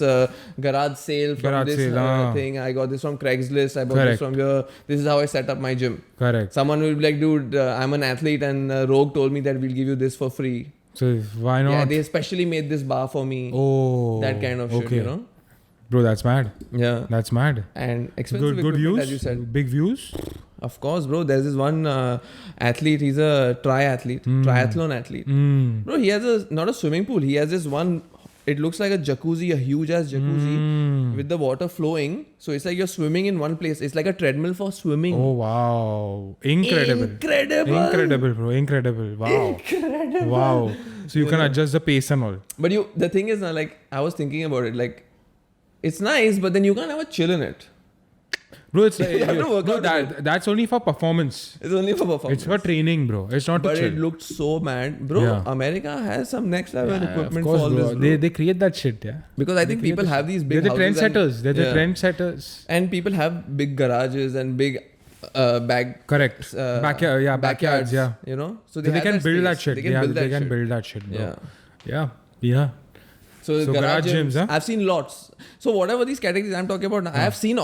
garage sale. From Garage this sale, thing. I got this from Craigslist. I bought Correct. this from here. This is how I set up my gym. Correct. Someone will be like, dude, I'm an athlete and Rogue told me that we'll give you this for free. So why not? Yeah, they especially made this bar for me. Oh. That kind of shit, Bro, that's mad. Yeah. That's mad. And expensive Good equipment, views? as you said. Big views? Of course, bro. There's this one athlete. He's a triathlon athlete. Bro, he has not a swimming pool. He has this one, it looks like a jacuzzi, a huge ass jacuzzi with the water flowing. So it's like you're swimming in one place. It's like a treadmill for swimming. Oh, wow. Incredible. Incredible, bro. Incredible. Wow. Wow. So you can adjust the pace and all. But the thing is, like, I was thinking about it. Like, it's nice, but then you can't ever chill in it. Bro, it's like, You have to work no, out that's only for performance. It's only for performance. It's for training, bro. It's not But to it chill. looked so mad. Bro, Yeah. America has some next level Yeah, equipment of course, for all bro. this, bro. They create that shit, yeah. Because I think people have these big They're the houses trendsetters. and- They're the yeah. trendsetters. And people have big garages and big Correct. Backyards. Yeah. You know, so They have can build that space. shit. They can build that shit. build that shit, bro. Yeah. Yeah. So garage gyms, huh? I've seen lots. So whatever these categories I'm talking about, I have seen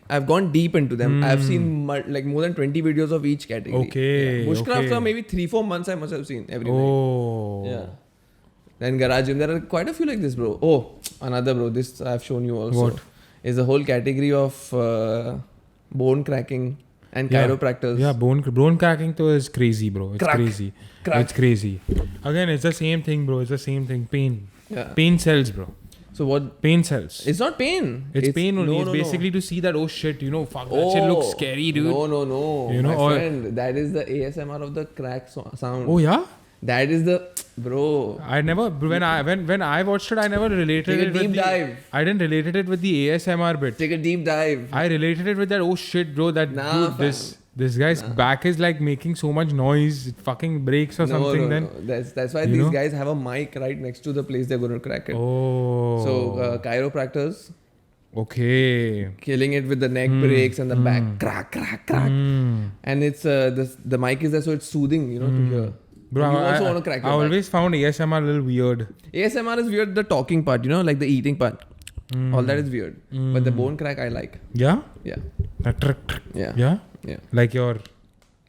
I've gone deep into them. I've seen like more than 20 videos of each category. Okay, Bushcraft okay. for maybe 3-4 months I must have seen every night. Oh. Yeah. Then garage gym, there are quite a few like this, bro. Oh, another, bro. This I've shown you also. What? Is a whole category of bone cracking and chiropractors. Yeah, bone cracking though is crazy, bro. It's crazy. Crack. It's crazy. Again, it's the same thing, bro. It's the same thing. Pain. Yeah. Pain sells, bro. So what? Pain sells. It's not pain. It's pain only. No, It's no, basically to see that, oh shit, fuck, that shit looks scary, dude. No. You know, my or- friend, that is the ASMR of the crack sound. Oh yeah? That is the bro. I never when I watched it, I never related Take a it with deep the, dive. I didn't related it with the ASMR bit. Take a deep dive. I related it with that, oh shit, bro, that Nah, dude, this guy's back is like making so much noise, it fucking breaks or something then. No. That's why You these know? guys have a mic right next to the place they're going to crack it. Oh. So chiropractors Okay. killing it with the neck breaks and the back crack. And it's the mic is there, so it's soothing, to hear. Bro, You also want to crack I your back. always found ASMR a little weird. ASMR is weird, the talking part, like the eating part. All that is weird. But the bone crack I like. Yeah? Yeah. Yeah? Yeah. Like your...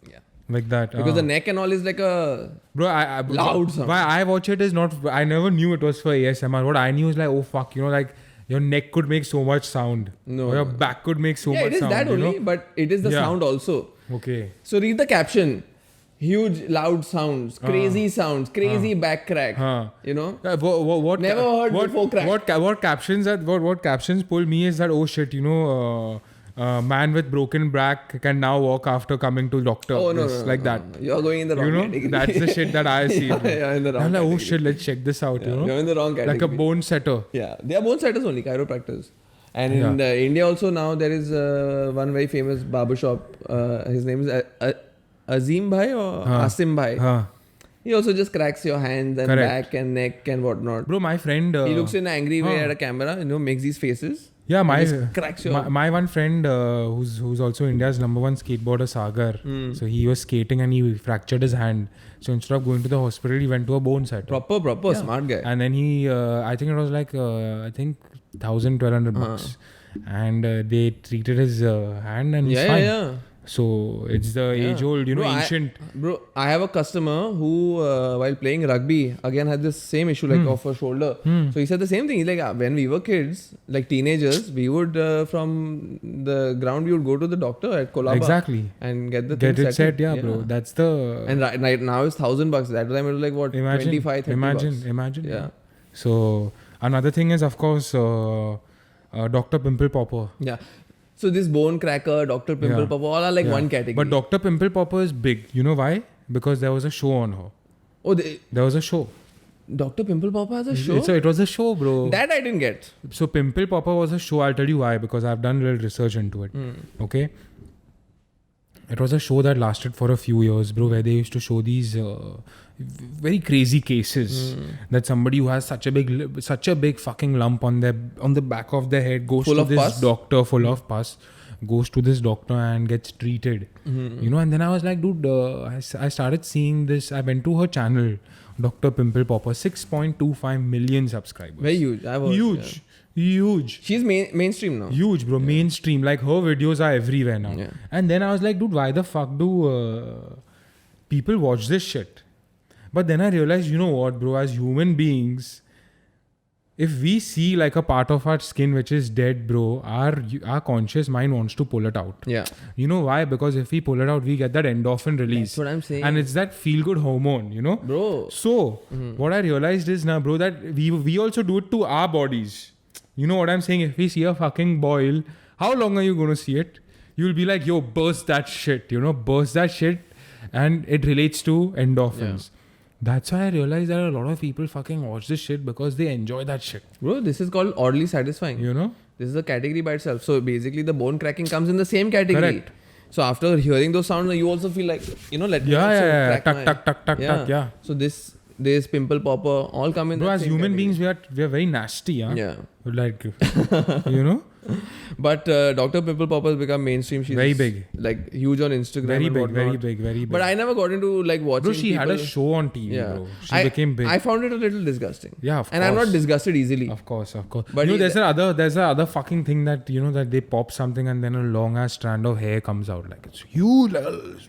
Yeah. Like that. Because the neck and all is like a Bro, I loud sound. Why I watch it is not... I never knew it was for ASMR. What I knew is like, oh fuck, like your neck could make so much sound. No. Or your back could make so yeah, much it is sound. that only, but it is the Yeah. sound also. Okay. So read the caption. Huge loud sounds, crazy sounds, crazy back crack. You know? What Never heard before crack. What captions pull me is that, oh shit, man with broken back can now walk after coming to doctor. Oh no, Like that. You're going in the wrong category. That's the shit that I see. Yeah, in the wrong I'm like, oh category. shit, let's check this out. You're in the wrong category. Like a bone setter. Yeah, they are bone setters only, chiropractors. And in India also now there is one very famous barber shop. His name is Azim Bhai or Asim Bhai. He also just cracks your hands and back and neck and whatnot. Bro, my friend... he looks in an angry way at a camera, makes these faces. Yeah, just cracks your... my one friend who's also India's #1 skateboarder, Sagar. So he was skating and he fractured his hand. So instead of going to the hospital, he went to a bone setter. Proper, smart guy. And then he, I think it was like, $1,200 bucks. And they treated his hand and he's fine. Yeah. So it's the age-old, ancient... I have a customer who, while playing rugby, again had this same issue like of a shoulder. So he said the same thing. He's like, when we were kids, like teenagers, we would, from the ground, we would go to the doctor at Kolaba. Exactly. And get the Get thing it set, bro. That's the... And right now it's $1,000. That time it was like, what, 25, 30 bucks. Imagine. Yeah. So another thing is, of course, Dr. Pimple Popper. Yeah. So this bone cracker, Dr. Pimple Popper, all are like one category. But Dr. Pimple Popper is big. You know why? Because there was a show on her. Oh, there was a show. Dr. Pimple Popper has a show? It was a show, bro. That I didn't get. So Pimple Popper was a show. I'll tell you why. Because I've done a little research into it. Okay? It was a show that lasted for a few years, bro, where they used to show these very crazy cases that somebody who has such a big fucking lump on the back of their head goes to this doctor full of pus, goes to this doctor and gets treated. And then I was like, dude, I started seeing this. I went to her channel, Dr. Pimple Popper, 6.25 million subscribers. Very huge. Huge. She's mainstream now. Huge, bro. Mainstream. Like her videos are everywhere now. Yeah. And then I was like, dude, why the fuck do people watch this shit? But then I realized, you know what, bro? As human beings, if we see like a part of our skin which is dead, bro, our conscious mind wants to pull it out. Yeah. You know why? Because if we pull it out, we get that endorphin release. That's what I'm saying. And it's that feel-good hormone, Bro. So, what I realized is now, bro, that we also do it to our bodies. You know what I'm saying? If we see a fucking boil, how long are you going to see it? You'll be like, yo, burst that shit, burst that shit. And it relates to endorphins. Yeah. That's why I realized that a lot of people fucking watch this shit because they enjoy that shit. Bro, this is called oddly satisfying. This is a category by itself. So basically the bone cracking comes in the same category. Correct. So after hearing those sounds, you also feel like, let me also crack tuck. So this there's Pimple Popper, all come in. Bro, that as same human category. beings, we are very nasty, huh? Yeah. Like, you know, But Dr. Pimple Popper has become mainstream. She's Very big. Like huge on Instagram. very and big, whatnot. very big, very big. But I never got into like watching. Bro, she had a people- show on TV, Yeah. bro. She became big. I found it a little disgusting. Yeah, of And I'm not course. disgusted easily. Of course. But But you know, he- there's a other fucking thing that, you know, that they pop something and then a long ass strand of hair comes out. Like, it's huge,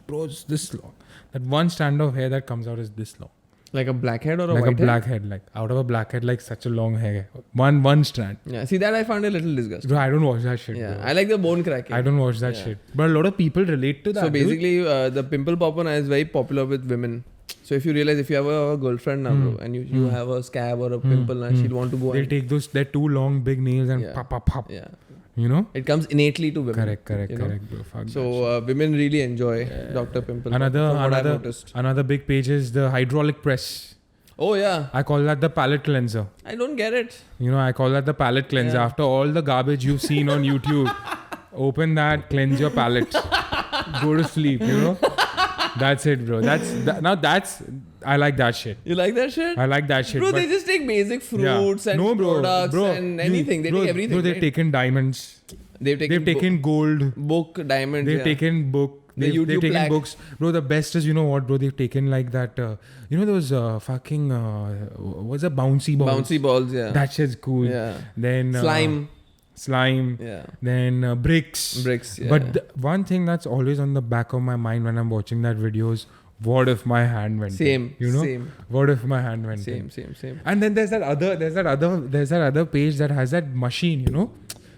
bro, it's this long. That one strand of hair that comes out is this long. Like a blackhead or a Like a whitehead? blackhead, like out of a blackhead, like such a long hair. One strand. Yeah. See, that I found a little disgusting. Bro, I don't watch that shit, Yeah. bro. I like the bone cracking. I don't watch that Yeah. shit. But a lot of people relate to that. So dude. basically, the Pimple Popper is very popular with women. So if you realize, if you have a girlfriend now, bro, and you have a scab or a pimple, and she'll want to go They'll and... take those, their two long big nails and Yeah. pop. Yeah. You know? It comes innately to women. Correct, you know? bro. Fuck that So women really enjoy Dr. Pimple Popper, from what I've noticed. Another big page is the hydraulic press. Oh yeah. I call that the palate cleanser. I don't get it. You know, I call that the palate cleanser. Yeah. After all the garbage you've seen on YouTube, open that, cleanse your palate, go to sleep. You know, that's it, bro. I like that shit. You like that shit? I like that shit. Bro, but- they just take basic yeah. fruits and No, bro, products bro, and anything. They bro, take everything. Bro, they've right? taken diamonds. They've They've taken gold. book, diamonds. They've yeah. taken book. The They've YouTube taken plaque. books. Bro, the best is, you know what, bro? They've taken like that, you know those fucking, what's a bouncy balls? bouncy balls, yeah. That shit's cool. Yeah. Then slime. Yeah. Then bricks. Bricks, yeah. But one thing that's always on the back of my mind when I'm watching that video is, what if my hand went Same. in? You know? Same. What if my hand went in? Same. And then there's that other page that has that machine, you know?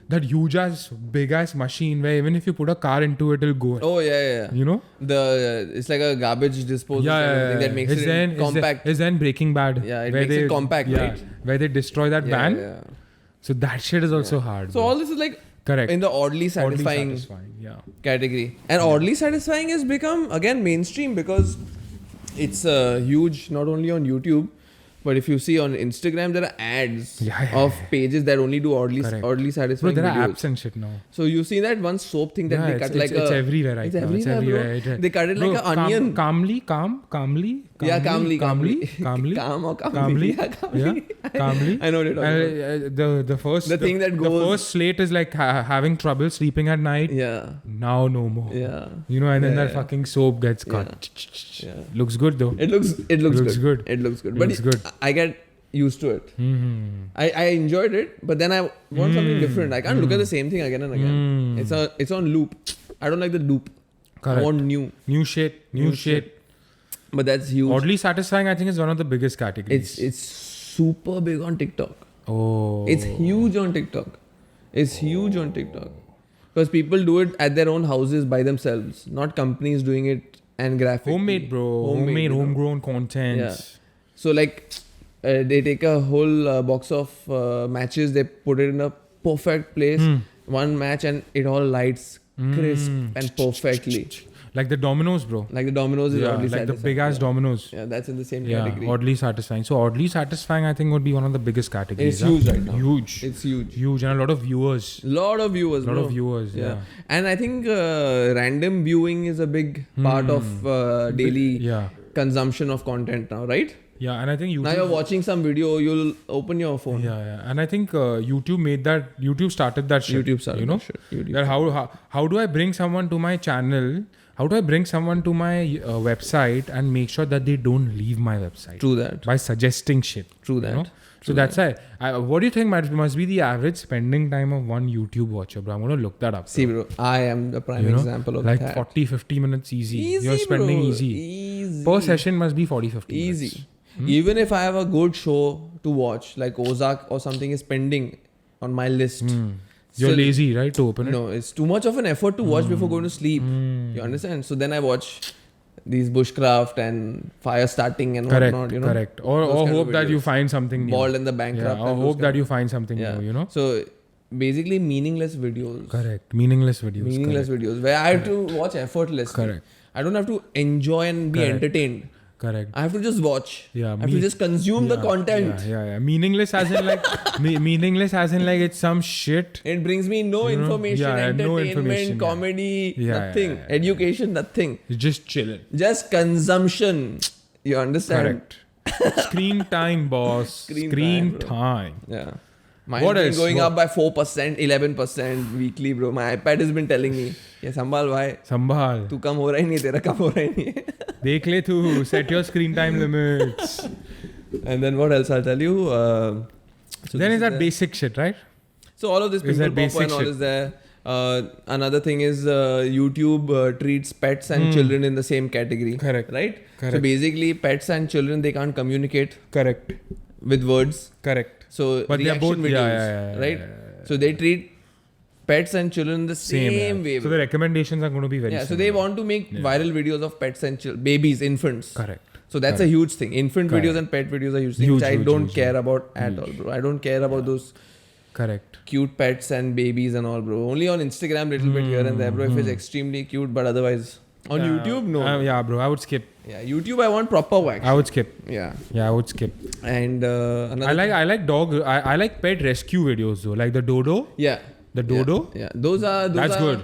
That huge ass, big ass machine where even if you put a car into it, it'll go. Oh yeah. You know? It's like a garbage disposal kind of thing that makes It's it then- compact. It's then Breaking Bad. Yeah, it where makes it compact, right? Where they destroy that van. Yeah. So that shit is also hard. So bro. all this is like Correct. in the oddly Oddly satisfying yeah. category. And oddly satisfying has become again mainstream because it's huge not only on YouTube, but if you see on Instagram there are ads of pages that only do oddly Correct. oddly Bro, satisfying there are videos. apps and shit now. So you see that one soap thing that Yeah, they it's- cut like it's a... everywhere right It's now. It's everywhere, bro. They cut it like an onion. Calmly. Yeah, calmly. Calmly. Calm or calmly. Yeah, calmly. Calmly. I know what you're talking about. The first The thing that the goes- first slate is like having trouble sleeping at night. Yeah. Now no more. Yeah. You know, and then Yeah, that yeah. fucking soap gets cut. Yeah. Looks good though. It looks Looks good. good. It looks good. Looks But good. I get used to it. Mm-hmm. I enjoyed it, but then I want something different. I can't look at the same thing again and again. It's on loop. I don't like the loop. Correct. I want new. New shit. But that's huge. Oddly satisfying, I think, is one of the biggest categories. It's super big on TikTok. Oh. It's huge on TikTok. Because people do it at their own houses by themselves, not companies doing it and graphic. Homemade, bro. Homemade, you know. homegrown content. Yeah. So like they take a whole box of matches, they put it in a perfect place, one match, and it all lights crisp and perfectly. Like the Dominoes, bro. Like the Dominoes is Yeah, oddly like the satisfying. big ass Dominoes. Yeah, that's in the same Yeah, category. oddly satisfying. So oddly satisfying, I think, would be one of the biggest categories. It's huge right now. Huge. It's huge. Huge, and a lot of viewers. Lot of viewers, bro. Yeah. And I think random viewing is a big part of daily Yeah. consumption of content now, right? Yeah, and I think YouTube. Now you're watching some video, you'll open your phone. Yeah. And I think YouTube started that shit. YouTube started You know? that shit. YouTube. That how do I bring someone to my channel? How do I bring someone to my website and make sure that they don't leave my website? True that. By suggesting shit. True you that. know? So that's why. What do you think must be the average spending time of one YouTube watcher, bro? I'm going to look that up. See, bro, I am the prime You know? example of like that. 40-50 minutes easy. Easy, You're spending bro. easy. Per session must be 40-50 Easy. minutes. Even if I have a good show to watch, like Ozark or something is pending on my list. You're still- lazy, right, to open it? No, it's too much of an effort to watch before going to sleep. You understand? So then I watch these bushcraft and fire starting and Correct, whatnot, you know. correct. Or Those kind of hope that you videos. find something new. Bald and the Yeah, bankrupt. or and hope those that kind you find something of- new, you know? So basically meaningless videos. Correct. Meaningless videos. Meaningless videos where I have to watch effortlessly. Correct. I don't have to enjoy and be Correct. entertained. Correct. I have to just watch. Yeah, I have to just consume the content. Yeah. Meaningless as in like, meaningless as in like it's some shit. It brings me no You know? information, Yeah, no entertainment, information, yeah. comedy, Yeah, nothing. yeah. Education, nothing. It's just chilling. Just consumption. You understand? Correct. Screen time, boss. Screen time, time. Yeah. Mine's What been else? going What- up by 4%, 11% weekly, bro. My iPad has been telling me, "Yeah, Sambal, why? Sambhal. तू कम हो रहा ही नहीं, तेरा कम हो रहा ही नहीं है." देख ले तू. Set your screen time limits. And then what else I'll tell you? So Then this is that the- basic shit, right? So all of this Is that pimple popper basic and all shit? is there. Another thing is YouTube treats pets and children in the same category. Correct. Right? So Correct. basically, pets and children, they can't communicate Correct. with words. Correct. So But they are reaction both- videos, yeah, right? yeah. So they treat pets and children the same yeah. way. So the recommendations are going to be very yeah. So similar. they want to make viral videos of pets and babies, infants. Correct. So that's a huge thing. Infant Correct. videos and pet videos are huge things, Huge, which I huge, don't huge, care about at all, bro. I don't care about those Correct. cute pets and babies and all, bro. Only on Instagram, little bit here and there, bro. If it's extremely cute, but otherwise on YouTube, no. Yeah, bro. I would skip. Yeah, YouTube, I want proper wax. I would skip. Yeah, Yeah, I would skip. and another. I like dog. I like pet rescue videos though. Like the dodo. Yeah, The dodo. Yeah, those are. That's good.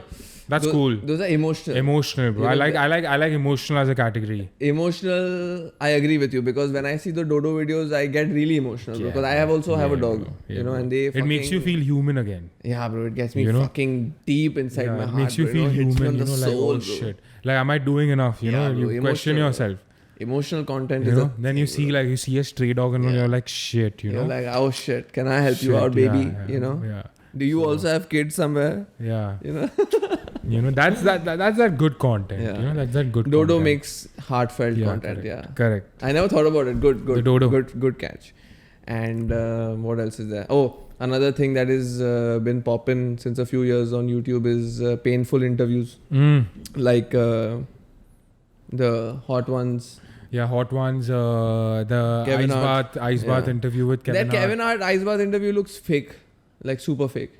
That's cool. Those are emotional. Emotional, bro. You know, I like emotional as a category. Emotional. I agree with you because when I see the dodo videos, I get really emotional because I have also have a dog, bro. you know, and they. It makes you feel human again. Yeah, bro. It gets me You know? fucking deep inside Yeah, my it heart. makes you bro, feel Hits me human. on You the know, like soul, oh bro. shit. Like, am I doing enough? You Yeah, know, bro, you question emotional. yourself. Emotional content You is know, then you see like you see a stray dog and you're like shit. You you're know, like, oh shit, can I help you Shit, out, baby? yeah, You know. Yeah. Do you also have kids somewhere? Yeah. You know. You know, that's that good content. Yeah. You know, that's that good Dodo content. makes heartfelt Yeah, content. correct. Yeah. Correct. I never thought about it. Good. The dodo. Good catch. And what else is there? Oh, another thing that is been popping since a few years on YouTube is painful interviews, like the hot ones. Yeah, hot ones. The Kevin Hart. ice bath Yeah. interview with Kevin That Hart. Kevin Hart ice bath interview looks fake, like super fake.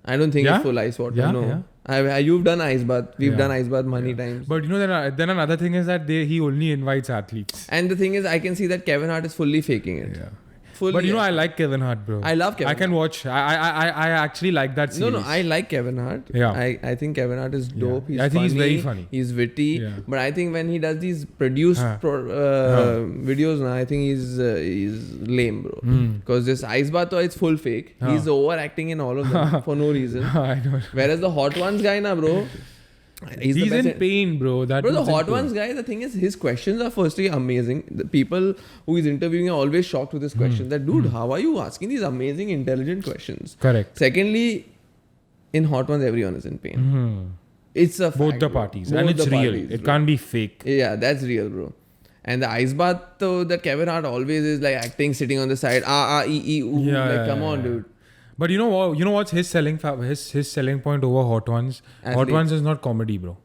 I don't think Yeah? it's full ice water. Yeah, No. yeah. You've done ice bath. We've Yeah. done ice bath many times. But you know, then another thing is that he only invites athletes. And the thing is, I can see that Kevin Hart is fully faking it. Yeah. Fully. But you know, I like Kevin Hart, bro. I love Kevin I can watch. I actually like that series. No, I like Kevin Hart. Yeah. I think Kevin Hart is dope. He's I think he's funny, very funny. He's witty. Yeah. But I think when he does these produced videos now, I think he's lame, bro. Because this ice bath, it's full fake. He's overacting in all of them for no reason. I know. Whereas the hot ones guy, na, bro. He's the in best pain, bro. That Bro, the dude's in hot pain. ones guy, the thing is, his questions are firstly amazing. The people who he's interviewing are always shocked with his questions. That dude, how are you asking these amazing, intelligent questions? Correct. Secondly, in hot ones, everyone is in pain. It's a Both fact, the bro. parties, Both and it's the real. parties, It bro. can't be fake. Yeah, that's real, bro. And the ice bath, though, that Kevin Hart always is like acting, sitting on the side, ooh, Yeah, like yeah, come on, yeah. dude. But you know what? You know what's his selling point over hot ones? Hot Athletes. ones is not comedy, bro.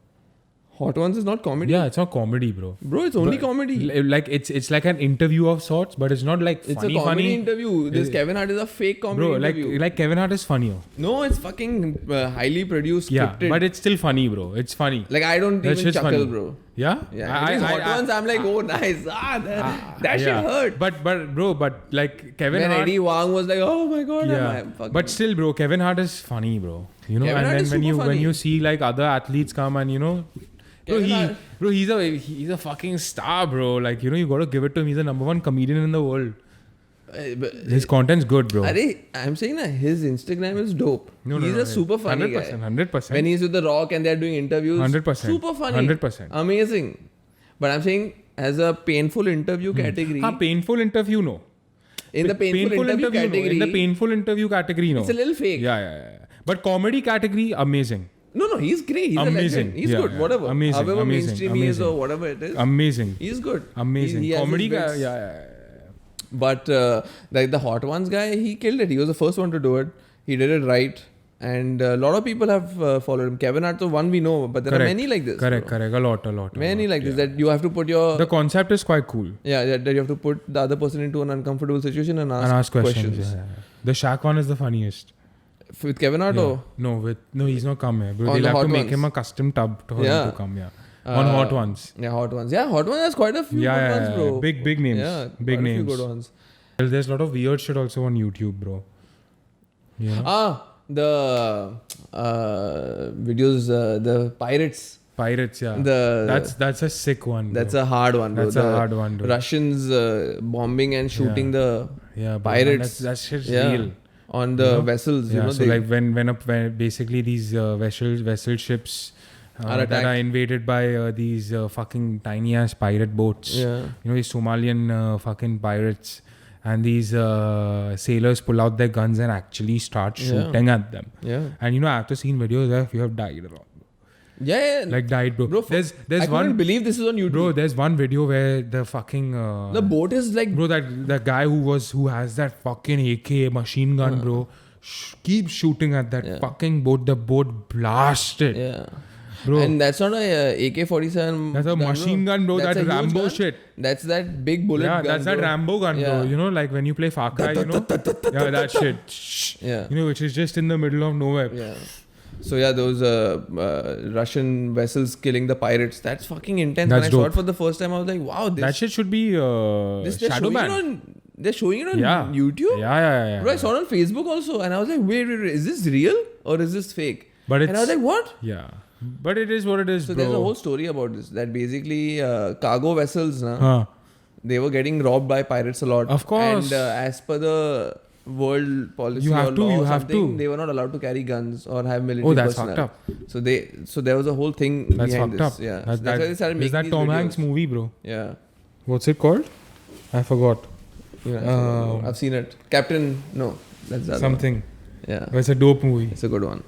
Hot ones is not comedy. Yeah, it's not comedy, bro. Bro, it's only But, comedy. Like it's like an interview of sorts, but it's not like It's funny, a comedy funny. interview. This Kevin Hart is a fake comedy Bro, interview. like Kevin Hart is funnier. No, it's fucking highly produced, Yeah, scripted. but it's still funny, bro. It's funny. Like I don't That even shit's chuckle, funny. bro. Yeah, Yeah, these hot ones, I'm like, oh nice, that shit hurt. But like Kevin When Hart, Eddie Wang was like, oh my god, yeah. I'm fucking. But still, bro, Kevin Hart is funny, bro. You know, Kevin and Hart then is when super when funny. you see like other athletes come and you know, Kevin Hart- he's a fucking star, bro. Like you know, you gotta give it to him. He's the #1 comedian in the world. His content's good, bro. I'm saying that his Instagram is dope. No, He's a super funny 100%, guy. 100%. When he's with The Rock and they're doing interviews, 100%. super funny. 100%. Amazing. But I'm saying as a painful interview category, painful interview, no. in the painful interview no. category, In the painful interview category, no. it's a little fake. Yeah. But comedy category, amazing. No, he's great. He's Amazing. a legend. He's Yeah, good. yeah. Whatever. Amazing, However amazing, mainstream he is amazing. or whatever it is, Amazing. he's good. Amazing. He has his Comedy guy, bits. yeah. But like the Hot Ones guy, he killed it. He was the first one to do it. He did it right. And a lot of people have followed him. Kevin Hart's the one we know, but there are many like this. Correct. A lot. Many like this that you have to put your The concept is quite cool. that you have to put the other person into an uncomfortable situation and ask, questions. Yeah. The Shaq one is the funniest. With Kevin Hart, Yeah. No, he's not come here. Bro. On They'll the have Hot to make Ones. him a custom tub for Yeah. him to come. Yeah. On Hot Ones. Yeah, Hot Ones. Yeah, Hot Ones has quite a few good ones, bro. Big names. Yeah, Big quite names. A few good ones. Well, there's a lot of weird shit also on YouTube, bro. Yeah. The videos, the pirates Pirates, yeah. The That's a sick one. that's bro. a hard one, bro. That's a hard one, dude. Russians bombing and shooting the Yeah, bro. pirates. That's shit's Yeah. real. On the You know? vessels, Yeah, you know, so like when basically these vessel ships Are that attacked. are invaded by these fucking tiny ass pirate boats. yeah, You know, these Somalian fucking pirates, and these sailors pull out their guns and actually start Yeah. shooting at them. yeah, And you know, I've just seen videos where you have died a lot. yeah. Like died, bro. Bro, there's I one couldn't believe this is on YouTube. bro. There's one video where the fucking The boat is like bro, that guy who has that fucking AK machine gun, bro, keeps shooting at that Yeah. fucking boat. The boat blasted, yeah. bro. And that's not a AK-47. That's a machine gun, bro. That's That a huge Rambo gun. shit. That's that big bullet Yeah, gun. that's that bro. Rambo gun, bro. Yeah. You know, like when you play Far Cry, you know, yeah, that shit. Yeah. You know, which is just in the middle of nowhere. Yeah. So yeah, those Russian vessels killing the pirates. That's fucking intense. That's when I saw dope. it for the first time, I was like, wow, this. That shit should be this they're shadow showing it banned. on. They're showing it on Yeah. YouTube. Yeah. Bro, I saw it on Facebook also, and I was like, wait, is this real or is this fake? But it's And I was like, what? yeah. But it is what it is, So bro. there's a whole story about this. That basically cargo vessels, Huh. they were getting robbed by pirates a lot. Of course. And as per the world policy You have or to, law you or have something, to. they were not allowed to carry guns or have military Oh, that's personnel. fucked up. So there was a whole thing That's behind fucked this. up. Yeah. That's, So that's why they started is making that these Tom videos. Hanks movie, bro? Yeah. What's it called? I forgot. Yeah, I've seen it. Captain, no, that's the other Something. one. Yeah, But it's a dope movie. it's a good one.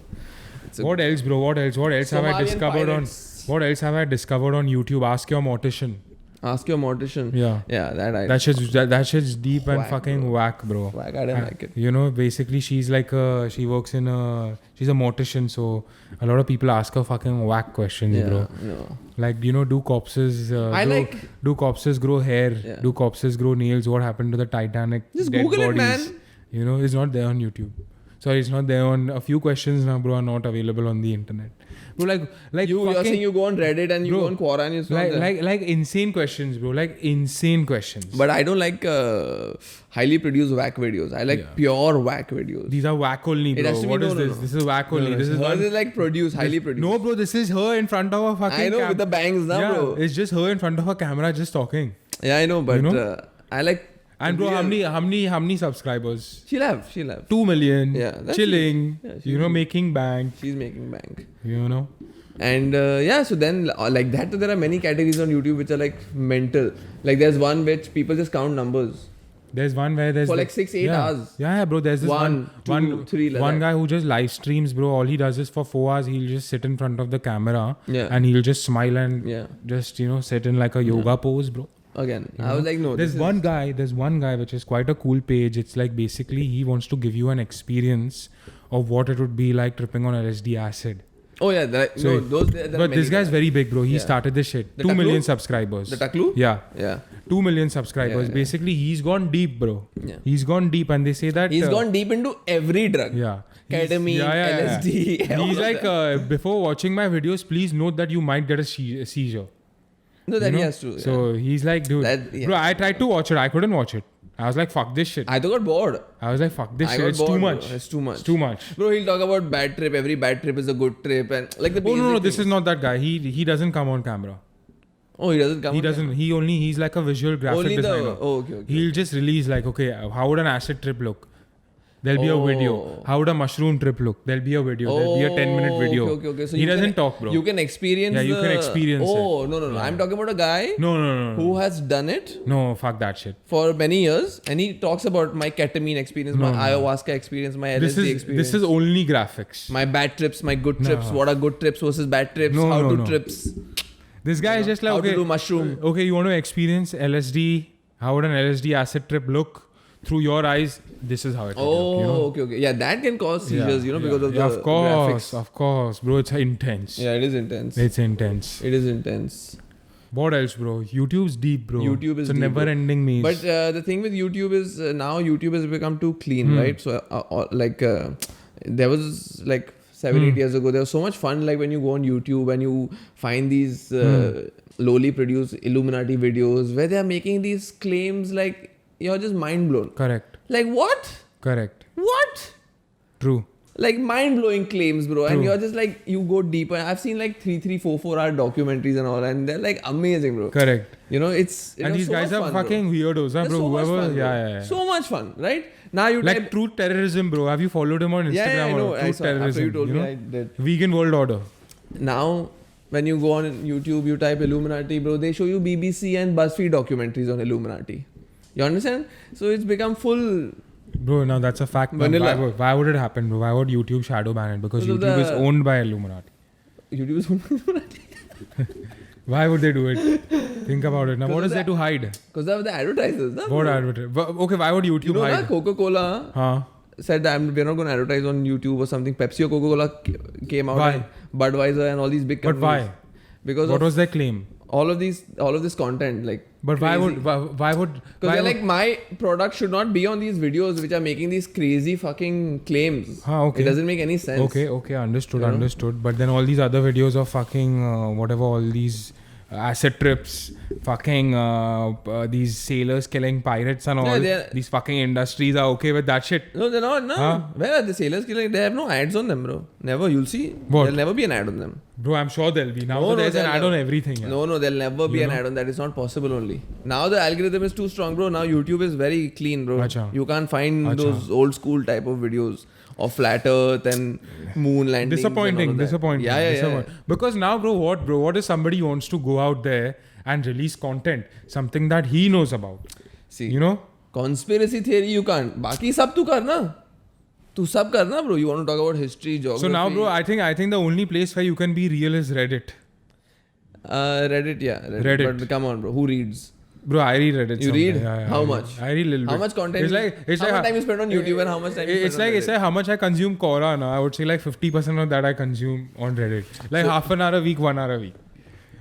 It's a What else, bro? What else? What else have I Somalian discovered pirates. on? What else have I discovered on YouTube? Ask your mortician. Ask your mortician. Yeah. Yeah, That shit's deep and Whack, fucking bro. whack, bro. Whack, I didn't like it. You know, basically she's like she works in she's a mortician, so a lot of people ask her fucking whack questions, Yeah, bro. no. Like, you know, do corpses I grow hair? Yeah. Do corpses grow nails? What happened to the Titanic Just dead Google bodies? it, man. You know, it's not there on YouTube. Sorry, it's not there on a few questions now, bro, are not available on the internet. Bro, like You're fucking, saying you go on Reddit and you Bro, go on Quora and it's not there. like insane questions, bro. Like insane questions. But I don't like highly produced whack videos. I like Yeah. pure whack videos. These are whack only, It bro. has to be- What is no, no, this? no. This is whack only. No, This is hers one. is like produced, highly produced. No, bro, this is her in front of a fucking I know with the bangs now, yeah, bro. it's just her in front of a camera just talking. Yeah, I know, but You know? I like. And bro, real- how many subscribers? She'll have. 2 million. Yeah, that's Chilling. it. Yeah, you know, making bank. She's making bank. You know. And yeah, so then like that, there are many categories on YouTube which are like mental. Like there's one which people just count numbers. There's one where there's For like 6-8 yeah. hours. Yeah, bro. There's this One, two, three, like one that. guy who just live streams, bro. All he does is for 4 hours, he'll just sit in front of the camera Yeah. and he'll just smile and Yeah. just, you know, sit in like a yoga pose, bro. Again, You I was know? like, no. There's this one is, guy. There's one guy which is quite a cool page. It's like basically he wants to give you an experience of what it would be like tripping on LSD acid. Oh yeah, So no, those. There are But many this guy's very big, bro. He Yeah. started this shit. The 2 million Taklu? subscribers. The Taklu? Yeah, Yeah, 2 million subscribers. Yeah, yeah. Basically, he's gone deep, bro. yeah. He's gone deep, and they say that He's gone deep into every drug. Yeah. He's- Ketamine, LSD. all He's of like, that. before watching my videos, please note that you might get a seizure. No, that you he know? has to. Yeah. So he's like, dude, That- yeah. bro, I tried to watch it. I couldn't watch it. I was like, fuck this shit. I got bored. I was like, fuck this I shit. got It's bored, too bro. much. It's too much. It's too much. Bro, he'll talk about bad trip. Every bad trip is a good trip, and like the. Oh no, basic this is things. not that guy. He doesn't come on camera. Oh, he doesn't come. He on doesn't. He's like a visual camera. graphic Only the. designer. Oh, okay. He'll just release like, okay, how would an acid trip look? There'll be a video. Oh. How would a mushroom trip look? There'll be a video. There'll be a 10-minute video. Okay. So he you doesn't can, talk, bro. You can experience. Yeah, you can experience Oh it. no! I'm talking about a guy No. who has done it No, fuck that shit. for many years, and he talks about my ketamine experience, my ayahuasca experience, my LSD experience. This is only graphics. my bad trips, my good trips. No. What are good trips versus bad trips? No, how no, to no. trips? This guy is just like, How okay, to do mushroom? okay, you want to experience LSD? How would an LSD acid trip look through your eyes? This is how it would look. You know? Okay. Yeah, that can cause seizures, because of the of course, graphics. of course, bro. It's intense. Yeah, it is intense. It's intense. It is intense. What else, bro? YouTube's deep, bro. YouTube is it's a deep, bro. never-ending maze. But the thing with YouTube is now YouTube has become too clean, right? So there was like 7-8 years ago, there was so much fun. Like when you go on YouTube and you find these lowly produced Illuminati videos where they are making these claims, like you're just mind blown. Correct. Like what? Correct. What? True. like mind-blowing claims, bro. And True. you're just like, you go deeper. I've seen like 4-hour documentaries and all, and they're like amazing, bro. Correct. You know, it's And these so guys much are fun, fucking weirdos, huh, They're bro? so much Whoever, fun, bro. yeah. So much fun, right? Now you Like type, Truth Terrorism, bro. Have you followed him on Instagram? yeah, I know. Or I Truth saw, after Terrorism, you told me, know? I did. Vegan World Order. Now, when you go on YouTube, you type Illuminati, bro. They show you BBC and BuzzFeed documentaries on Illuminati. You understand? So it's become full. Bro, now that's a fact. Man. Vanilla. Why would it happen, bro? Why would YouTube shadow ban it? Because Because of YouTube is the- owned by Illuminati. YouTube is Illuminati. Why would they do it? Think about it. Now, what Because is there to hide? Because of the advertisers. Na, What bro. advertise? Okay, why would YouTube You know, na, hide? Coca-Cola Huh? said that we're not going to advertise on YouTube or something. Pepsi or Coca-Cola came out. Why? And Budweiser and all these big But companies. why? Because What of was their claim? all of this content, like. But crazy. why would? Because why they're would- like, my product should not be on these videos which are making these crazy fucking claims. Okay. It doesn't make any sense. Okay, understood, You know? understood. But then all these other videos of fucking whatever, all these acid trips, fucking these sailors killing pirates and all. Yeah, they're- These fucking industries are okay with that shit. No, they're not. No. Huh? Where are the sailors killing? They have no ads on them, bro. Never. You'll see. What? There'll never be an ad on them. Bro, I'm sure there'll be. Now No, there's an they'll ad on never- everything. Yeah. No, there'll never be You an know? ad on that. It's not possible only. Now the algorithm is too strong, bro. Now YouTube is very clean, bro. Acha. You can't find Acha. those old school type of videos of flat earth and moon landings. Disappointing. Yeah. Disappointing. Because now, bro, what if somebody wants to go out there and release content, something that he knows about? See, You know? conspiracy theory you can't. Baki sab tu karna. Tu sab karna, bro. You want to talk about history, geography. So now, bro, I think the only place where you can be real is Reddit. Reddit, yeah. Reddit. But come on, bro. Who reads? Bro, I read Reddit. You someday. read? Yeah, How I much? I read a little bit. How much content? It's how like much time you spend on YouTube and how much time you it's spend on like how much I consume Quora now. I would say like 50% of that I consume on Reddit. Like So- half an hour a week, 1 hour a week.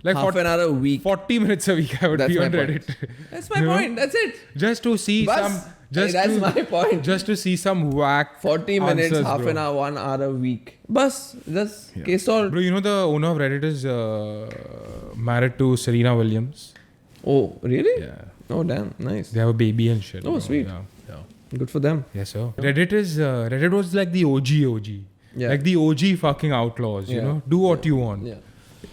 Like half an hour a week. 40 minutes a week I would That's be my on point. Reddit. That's my You know? point. That's it. Just to see Bas. some just That's to, my point. just to see some whack 40 minutes, answers, half bro. an hour, 1 hour a week. Bus. That's case solved. Bro, you know the owner of Reddit is married to Serena Williams. Oh, really? Yeah. Oh, damn. Nice. They have a baby and shit. Oh, bro. sweet. Yeah. Good for them. Yes, sir. Reddit was like the OG. Yeah. Like the OG fucking outlaws, you Yeah. know? Do what you want. Yeah.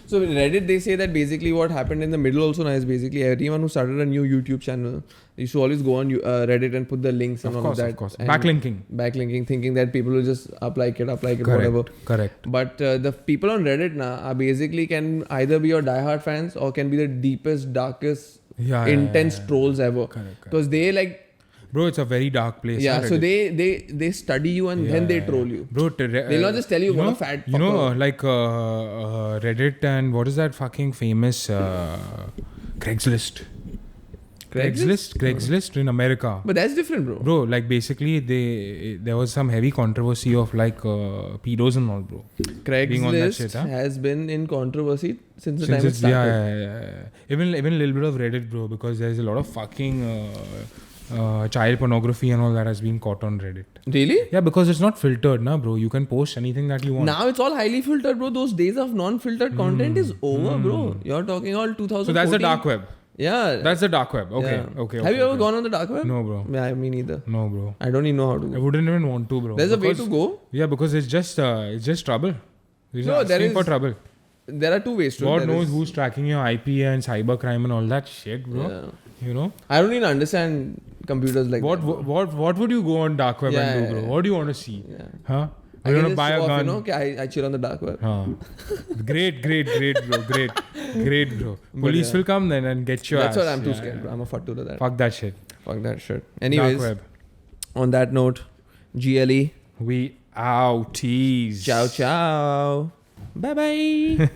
So in Reddit, they say that basically what happened in the middle also now is basically everyone who started a new YouTube channel used to always go on Reddit and put the links and all of that. Of course. And Backlinking. thinking that people will just up like it, whatever. Correct. But the people on Reddit now are basically can either be your diehard fans or can be the deepest, darkest, Yeah. intense trolls ever. Correct. Because they like, Bro, it's a very dark place. yeah, huh, so Reddit? they study you and then they troll you. Bro, They'll not just tell you what a fat You know, fucker. like Reddit and what is that fucking famous Craigslist? Craigslist in America. But that's different, bro. Bro, like basically there was some heavy controversy of like pedos and all, bro. Being on that Craigslist shit, huh? has been in controversy since the Since time it it's, started. yeah. Even a little bit of Reddit, bro, because there's a lot of fucking child pornography and all that has been caught on Reddit. Really? Yeah, because it's not filtered, na, bro. You can post anything that you want. Now it's all highly filtered, bro. Those days of non-filtered content is over, bro. You're talking all 2014. So that's the dark web. Yeah. That's the dark web. Okay. Yeah. Okay. Have you ever gone on the dark web? No, bro. Yeah, me neither. No, bro. I don't even know how to I go. wouldn't even want to, bro. There's a way Because- to go. Yeah, because it's just trouble. It's No, there asking for is- trouble. There are two ways to God There knows is- who's tracking your IP and cybercrime and all that shit, bro. Yeah. You know I don't even understand computers like what? that. bro. What would you go on dark web Yeah, and do, bro? yeah. What do you want to see? Yeah. Huh? I You can want to just buy show a off, gun? you know, okay, I chill on the dark web. Huh. Great, bro. Great, bro. Police yeah. will come then and get your That's ass. what I'm too Yeah, scared, yeah. bro. I'm a fattu to that. Fuck that shit. Fuck that shit. Anyways, Dark web. on that note, GLE. We outies. Ciao, ciao. Bye bye.